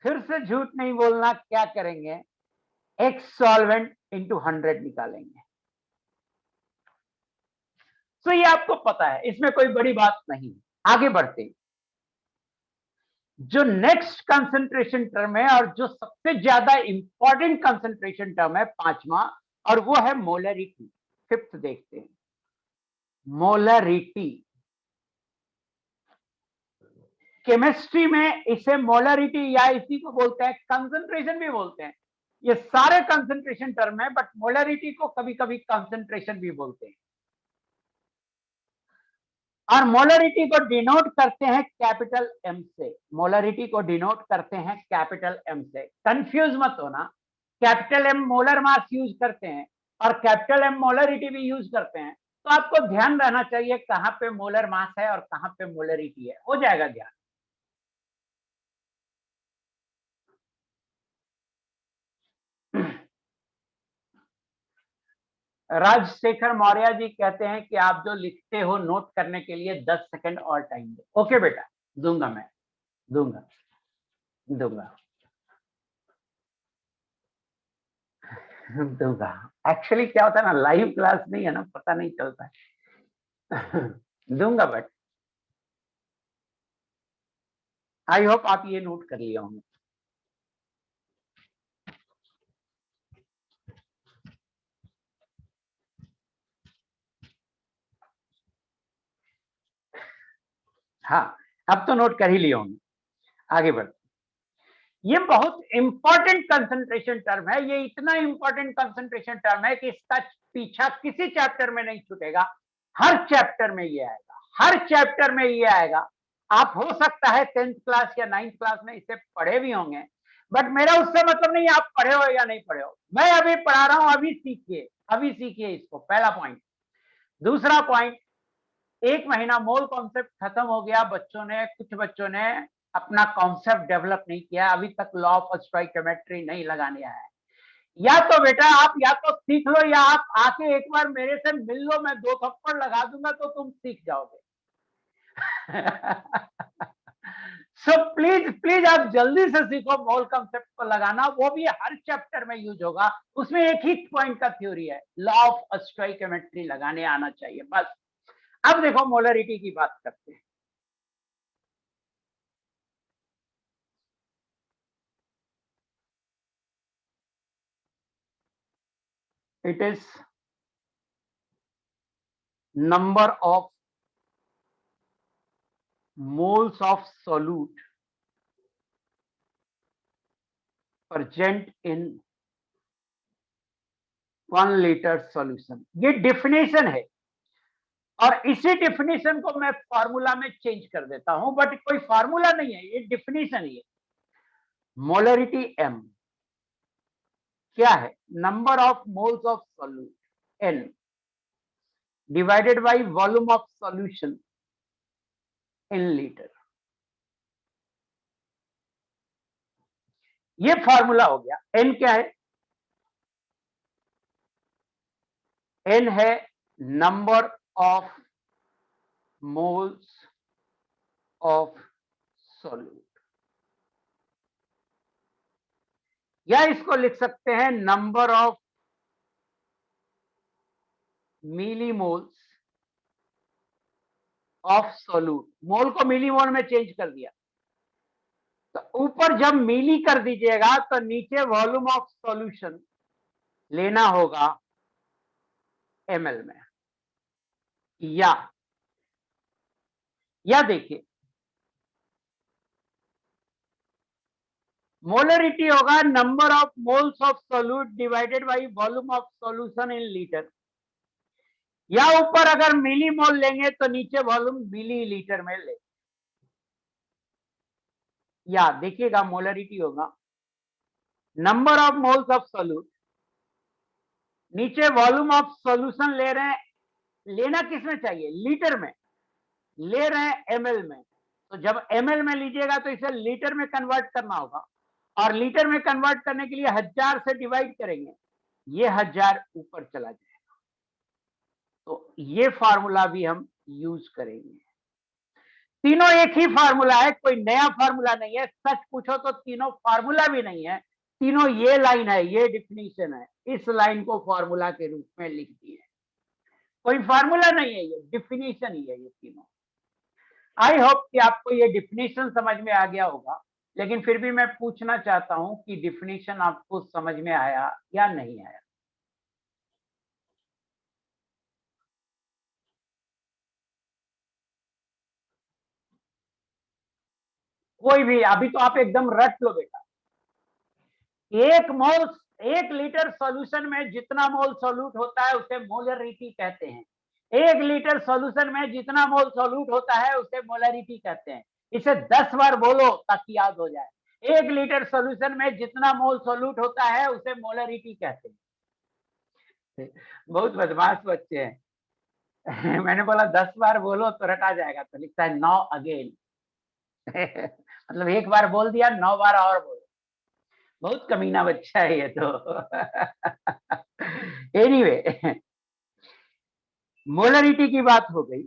फिर से झूठ नहीं बोलना, क्या करेंगे, एक्स सॉल्वेंट इंटू 100 निकालेंगे। तो ये आपको पता है, इसमें कोई बड़ी बात नहीं। आगे बढ़ते, जो नेक्स्ट कंसंट्रेशन टर्म है और जो सबसे ज्यादा इंपॉर्टेंट कंसंट्रेशन टर्म है 5वां, और वो है मोलरिटी। 5th देखते हैं, मोलरिटी। केमिस्ट्री में इसे मोलरिटी या इसी को बोलते हैं कंसंट्रेशन भी बोलते हैं। ये सारे कंसंट्रेशन टर्म है, बट मोलरिटी को कभी कभी कंसंट्रेशन भी बोलते हैं। और मोलरिटी को डिनोट करते हैं कैपिटल एम से, मोलरिटी को डिनोट करते हैं कैपिटल एम से। कंफ्यूज मत होना, capital M molar mass use करते हैं और कैपिटल एम मोलरिटी भी यूज करते हैं। तो आपको ध्यान रहना चाहिए कहां पे मोलर मास है और कहां पे मोलरिटी है, हो जाएगा ध्यान। राजशेखर मौर्य जी कहते हैं कि आप जो लिखते हो नोट करने के लिए 10 सेकंड और टाइम दो। ओके बेटा, दूंगा मैं, दूंगा दूंगा दूंगा। एक्चुअली क्या होता है ना, लाइव क्लास नहीं है ना, पता नहीं चलता है। दूंगा, बट आई होप आप ये नोट कर लिया होंगे। हाँ, अब तो नोट कर ही लिए होंगे। आगे बढ़, ये बहुत इंपॉर्टेंट कंसंट्रेशन टर्म है, ये इतना इंपॉर्टेंट कंसंट्रेशन टर्म है कि इसका पीछा किसी चैप्टर में नहीं छूटेगा, हर चैप्टर में ये आएगा, हर चैप्टर में ये आएगा। आप हो सकता है 10th क्लास या 9th क्लास में इसे पढ़े भी होंगे, बट मेरा उससे मतलब नहीं आप पढ़े हो या नहीं पढ़े हो, मैं अभी पढ़ा रहा हूं, अभी सीखिए, अभी सीखिए इसको, पहला पॉइंट। दूसरा पॉइंट, 1 महीना मोल कॉन्सेप्ट खत्म हो गया, बच्चों ने, कुछ बच्चों ने अपना कॉन्सेप्ट डेवलप नहीं किया, अभी तक लॉ ऑफ स्टोइकोमेट्री नहीं लगाने आया है। या तो बेटा आप या तो सीख लो, या आप आके एक बार मेरे से मिल लो, मैं 2 थप्पड़ लगा दूंगा तो तुम सीख जाओगे। सो प्लीज प्लीज आप जल्दी से सीखो मोल कॉन्सेप्ट को लगाना, वो भी हर चैप्टर में यूज होगा, उसमें एक ही पॉइंट का थ्योरी है, लॉ ऑफ स्टोइकोमेट्री लगाने आना चाहिए बस। अब देखो मोलरिटी की बात करते हैं। It is number of moles of solute present in 1 liter solution। ये डेफिनेशन है, और इसी डेफिनेशन को मैं फॉर्मूला में चेंज कर देता हूं, बट कोई फॉर्मूला नहीं है, ये डेफिनेशन ही है। मोलरिटी m क्या है? Number of moles of solute n divided by volume of solution in litre. ये फॉर्मूला हो गया। n क्या है? n है number of moles of solute, या इसको लिख सकते हैं number of millimoles of solute. Mole को मिलीमोल में चेंज कर दिया, तो ऊपर जब मिली कर दीजिएगा तो नीचे वॉल्यूम ऑफ सॉल्यूशन लेना होगा ml में। या देखिए, मोलरिटी होगा number of moles of solute divided by volume of solution in litre, या ऊपर अगर मिली मोल लेंगे तो नीचे वॉल्यूम मिली लीटर में ले। या देखिएगा, मोलरिटी होगा number of moles of solute, नीचे वॉल्यूम ऑफ सॉल्यूशन ले रहे हैं, लेना किसमें चाहिए? लीटर में, ले रहे हैं एमएल में, तो जब एमएल में लीजिएगा तो इसे लीटर में कन्वर्ट करना होगा, और लीटर में कन्वर्ट करने के लिए 1000 से डिवाइड करेंगे, ये 1000 ऊपर चला जाएगा। तो ये फार्मूला भी हम यूज करेंगे। तीनों एक ही फार्मूला है, कोई नया फार्मूला नहीं है, सच पूछो तो तीनों फार्मूला भी नहीं है, तीनों ये लाइन है, ये डिफिनीशन है, इस लाइन को फार्मूला के रूप में लिख दिए, कोई फार्मूला नहीं है, ये डिफिनीशन ही है ये तीनों। आई होप कि आपको ये डिफिनीशन समझ में आ गया होगा, लेकिन फिर भी मैं पूछना चाहता हूं कि डिफिनीशन आपको समझ में आया या नहीं आया? कोई भी, अभी तो आप एकदम रट लो बेटा। एक मोल, 1 लीटर सॉल्यूशन में जितना मोल सॉल्यूट होता है उसे मोलरिटी कहते हैं। 1 लीटर सॉल्यूशन में जितना मोल सॉल्यूट होता है उसे मोलरिटी कहते हैं। इसे 10 बार बोलो ताकि याद हो जाए। 1 लीटर सॉल्यूशन में जितना मोल सॉल्यूट होता है उसे मोलरिटी कहते हैं। बहुत बदमाश बच्चे हैं। मैंने बोला 10 बार बोलो तो रटा जाएगा, तो लिखता है 9 अगेन। मतलब एक बार बोल दिया, 9 बार और बोलो। बहुत कमीना बच्चा है ये तो। एनीवे, मोलरिटी की बात हो गई।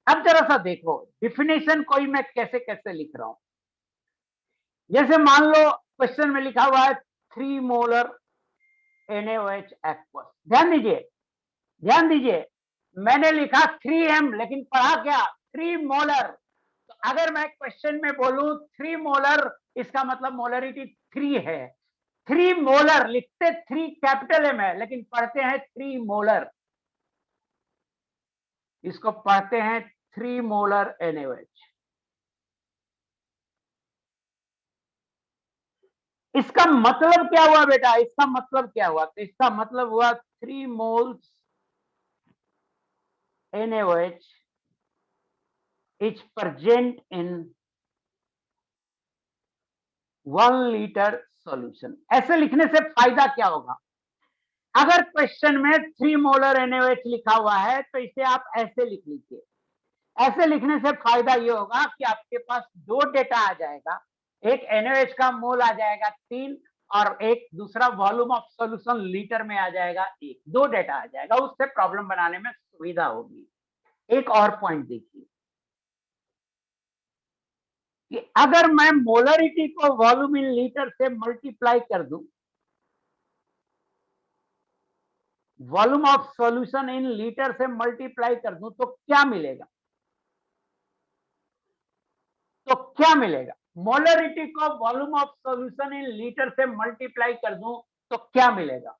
अब जरा सा देखो डिफिनेशन कोई मैं कैसे कैसे लिख रहा हूं। जैसे मान लो क्वेश्चन में लिखा हुआ है 3 मोलर NaOH एक्वस। ध्यान दीजिए, ध्यान दीजिए, मैंने लिखा 3m, लेकिन पढ़ा क्या? 3 मोलर। तो अगर मैं क्वेश्चन में बोलूं 3 मोलर, इसका मतलब मोलरिटी 3 है। 3 मोलर लिखते 3 कैपिटल एम है, लेकिन पढ़ते हैं 3 मोलर, इसको पढ़ते हैं 3 मोलर NaOH। इसका मतलब क्या हुआ बेटा, इसका मतलब क्या हुआ? तो इसका मतलब हुआ 3 moles NaOH is present in 1 litre solution. ऐसे लिखने से फायदा क्या होगा? अगर क्वेश्चन में 3 मोलर NaOH लिखा हुआ है तो इसे आप ऐसे लिख लीजिए। ऐसे लिखने से फायदा ये होगा कि आपके पास दो डेटा आ जाएगा, एक NaOH का मोल आ जाएगा 3 और एक दूसरा वॉल्यूम ऑफ सॉल्यूशन लीटर में आ जाएगा 1। दो डेटा आ जाएगा, उससे प्रॉब्लम बनाने में सुविधा होगी। एक और पॉइंट देखिए कि अगर मैं मोलरिटी को वॉल्यूम इन लीटर से मल्टीप्लाई कर दूं, volume of solution in litre से मल्टीप्लाई कर दूं तो क्या मिलेगा? तो क्या मिलेगा? मोलरिटी को volume of solution in litre से मल्टीप्लाई कर दूं तो क्या मिलेगा?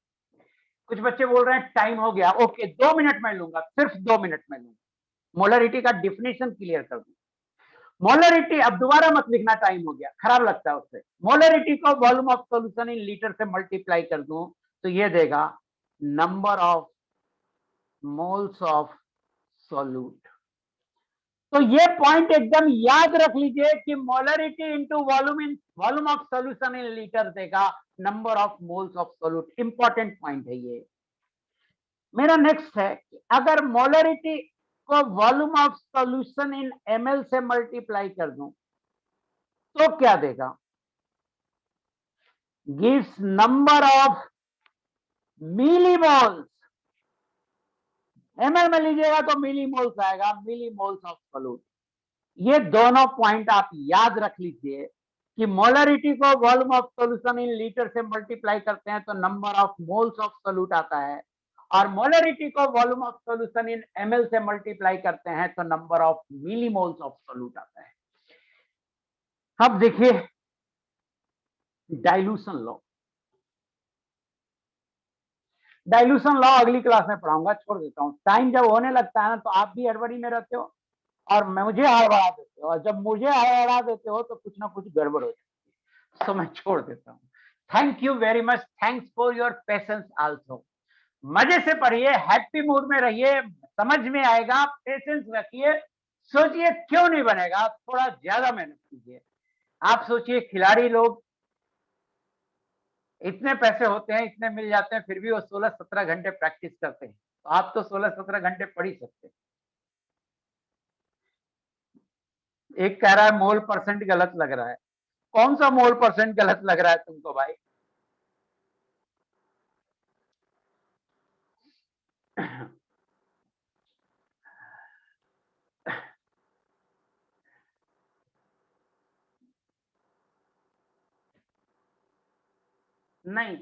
कुछ बच्चे बोल रहे हैं टाइम हो गया। ओके, 2 मिनट में लूंगा, सिर्फ 2 मिनट में लूंगा, मोलरिटी का डिफिनेशन क्लियर कर दूं। मोलरिटी, अब दोबारा मत लिखना टाइम हो गया, खराब लगता है उससे। मोलरिटी को volume of solution in litre से मल्टीप्लाई कर दूं तो ये देगा number of moles of solute. तो ये पॉइंट एकदम याद रख लीजिए कि molarity into volume in volume of solution in litre देगा number of moles of solute. Important point है ये। मेरा नेक्स्ट है कि अगर मोलरिटी को volume of solution in ml से मल्टीप्लाई कर दूं तो क्या देगा? Gives number of millimoles. ml में लीजिएगा तो मिलीमोल्स आएगा, मिलीमोल्स ऑफ सॉल्यूट। ये दोनों पॉइंट आप याद रख लीजिए कि मोलरिटी को volume of solution in litre से मल्टीप्लाई करते हैं तो number of moles of solute आता है, और मोलरिटी को volume of solution in ml से मल्टीप्लाई करते हैं तो number of millimoles of solute आता है। अब देखिए डाइल्यूशन लॉ। डाइल्यूशन लॉ अगली क्लास में पढ़ाऊंगा, छोड़ देता हूं। टाइम जब होने लगता है ना तो आप भी हड़बड़ी में रहते हो और मुझे हड़बड़ा देते हो, और जब मुझे हड़बड़ा देते हो तो कुछ ना कुछ गड़बड़ हो जाती है, तो मैं छोड़ देता हूँ। Thank you very much, thanks for your patience also. मजे से पढ़िए, हैप्पी मूड में रहिए, समझ में आएगा, पेशेंस रखिए। सोचिए क्यों नहीं बनेगा, थोड़ा ज्यादा मेहनत कीजिए। आप सोचिए खिलाड़ी लोग, इतने पैसे होते हैं, इतने मिल जाते हैं, फिर भी वो 16-17 घंटे प्रैक्टिस करते हैं। तो आप तो 16-17 घंटे पढ़ ही सकते हैं। एक कह रहा है मोल परसेंट गलत लग रहा है। कौन सा मोल परसेंट गलत लग रहा है तुमको भाई? नहीं,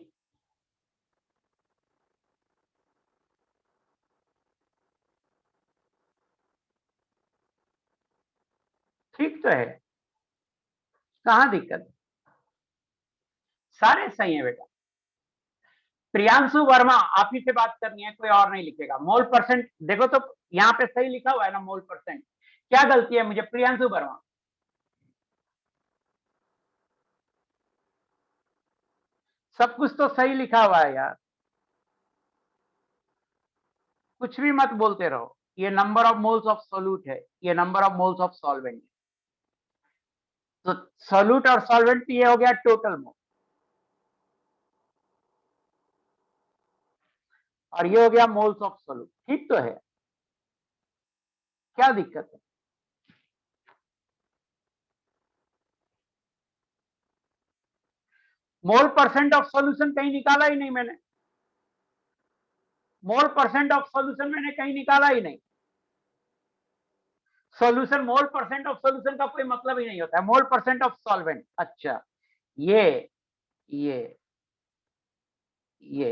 ठीक तो है, कहां दिक्कत है? सारे सही है बेटा। प्रियांशु वर्मा, आप ही से बात करनी है, कोई और नहीं लिखेगा। मोल परसेंट देखो तो यहाँ पे सही लिखा हुआ है ना, मोल परसेंट। क्या गलती है मुझे? प्रियांशु वर्मा, सब कुछ तो सही लिखा हुआ है यार, कुछ भी मत बोलते रहो। ये number of moles of solute है, ये number of moles of solvent. तो सोल्यूट और सॉल्वेंट ये हो गया टोटल मोल, और ये हो गया मोल्स ऑफ सोल्यूट। ठीक तो है, क्या दिक्कत है? मोल परसेंट ऑफ सॉल्यूशन कहीं निकाला ही नहीं मैंने, मोल परसेंट ऑफ सॉल्यूशन मैंने कहीं निकाला ही नहीं। Solution, mole percent of solution का कोई मतलब ही नहीं होता है। मोल परसेंट ऑफ सॉल्वेंट, अच्छा ये ये ये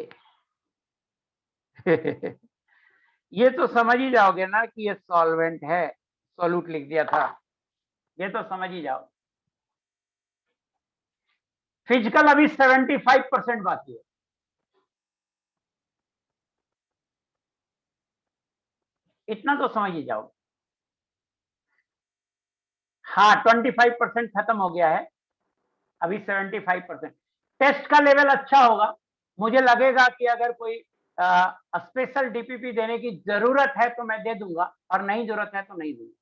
ये तो समझ ही जाओगे ना कि ये सॉल्वेंट है, सॉल्यूट लिख दिया था, ये तो समझ ही जाओ। फिजिकल अभी 75% बाकी है, इतना तो समझ ही जाओ। हाँ, 25% खत्म हो गया है, अभी 75%। टेस्ट का लेवल अच्छा होगा, मुझे लगेगा कि अगर कोई स्पेशल डीपीपी देने की जरूरत है तो मैं दे दूंगा, और नहीं जरूरत है तो नहीं दूंगा।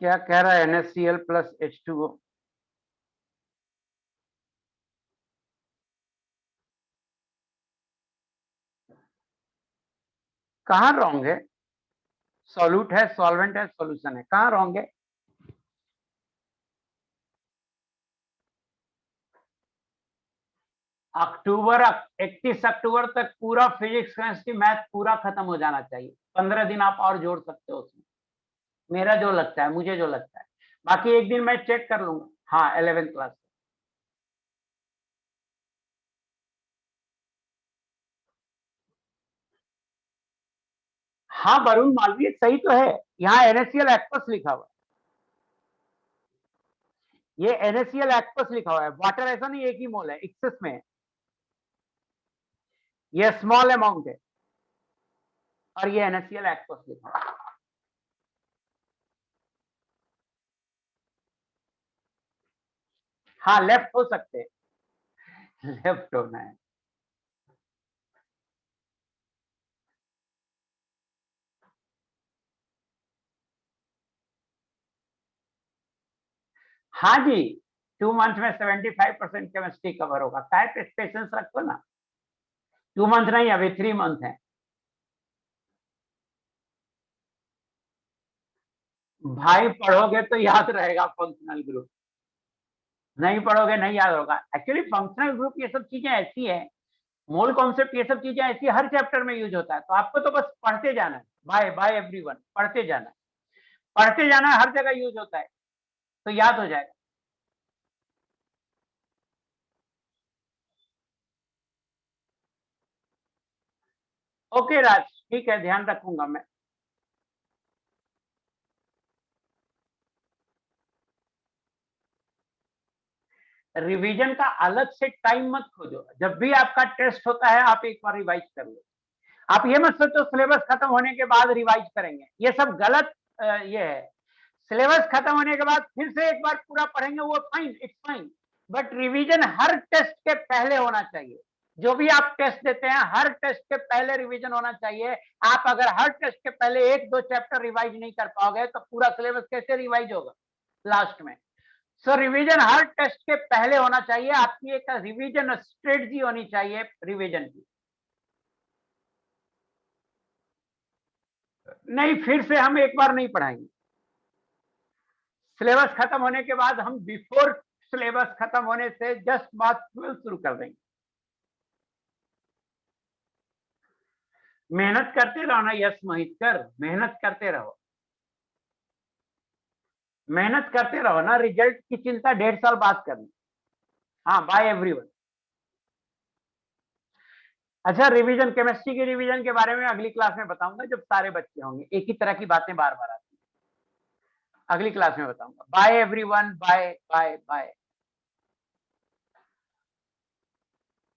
क्या कह रहा है NaCl प्लस H2O? कहाँ रॉन्ग है? सॉल्यूट है, सॉल्वेंट है, सॉल्यूशन है, कहाँ रॉन्ग है? अक्टूबर 31 अक्टूबर तक पूरा फिजिक्स केमिस्ट्री मैथ पूरा खत्म हो जाना चाहिए। 15 दिन आप और जोड़ सकते हो उसमें, मेरा जो लगता है, मुझे जो लगता है। बाकी एक दिन मैं चेक कर लूंगा। हाँ, 11th क्लास। हाँ, वरुण मालवीय सही तो है। यहाँ NaCl एक्वस लिखा हुआ है, ये NaCl एक्वस लिखा हुआ है। वाटर ऐसा नहीं एक ही मोल है, एक्सेस में है, ये स्मॉल अमाउंट है, और ये NaCl एक्वस लिखा हुआ है। हाँ, लेफ्ट हो सकते हैं, लेफ्ट होना है। हाँ जी, 2 मंथ में 75% केमिस्ट्री कवर होगा। टाइप पेशेंस रखो ना, 2 मंथ नहीं, अभी 3 मंथ है। भाई पढ़ोगे तो याद रहेगा फंक्शनल ग्रुप, नहीं पढ़ोगे नहीं याद होगा। एक्चुअली फंक्शनल ग्रुप ये सब चीजें ऐसी है, मोल कॉन्सेप्ट ये सब चीजें ऐसी हर चैप्टर में यूज होता है, तो आपको तो बस पढ़ते जाना है। बाय बाय एवरीवन, पढ़ते जाना है, पढ़ते जाना है, हर जगह यूज होता है, तो याद हो जाएगा। ओके राज, ठीक है, ध्यान रखूंगा मैं। रिवीजन का अलग से टाइम मत खोजो, जब भी आपका टेस्ट होता है आप एक बार रिवाइज कर लो। आप ये मत सोचो सिलेबस खत्म होने के बाद रिवाइज करेंगे, ये सब गलत ये है। सिलेबस खत्म होने के बाद फिर से एक बार पूरा पढ़ेंगे, वो fine, it's fine, but revision हर टेस्ट के पहले होना चाहिए। जो भी आप टेस्ट देते हैं, हर टेस्ट के पहले रिवीजन होना चाहिए। आप अगर हर टेस्ट के पहले एक दो चैप्टर रिवाइज नहीं कर पाओगे तो पूरा सिलेबस कैसे रिवाइज होगा लास्ट में? सो रिवीजन हर टेस्ट के पहले होना चाहिए, आपकी एक रिवीजन स्ट्रेटजी होनी चाहिए रिवीजन की। नहीं, फिर से हम एक बार नहीं पढ़ाएंगे। सिलेबस खत्म होने के बाद हम बिफोर सिलेबस खत्म होने से जस्ट बाद 12 शुरू कर देंगे। मेहनत करते रहो ना यश मोहित कर, मेहनत करते रहो, मेहनत करते रहो ना, रिजल्ट की चिंता 1.5 साल बाद करनी। हाँ, बाय एवरीवन। अच्छा, रिवीजन, केमिस्ट्री की रिवीजन के बारे में अगली क्लास में बताऊंगा, जब सारे बच्चे होंगे। एक ही तरह की बातें बार बार आती हैं, अगली क्लास में बताऊंगा। Bye everyone, bye bye bye.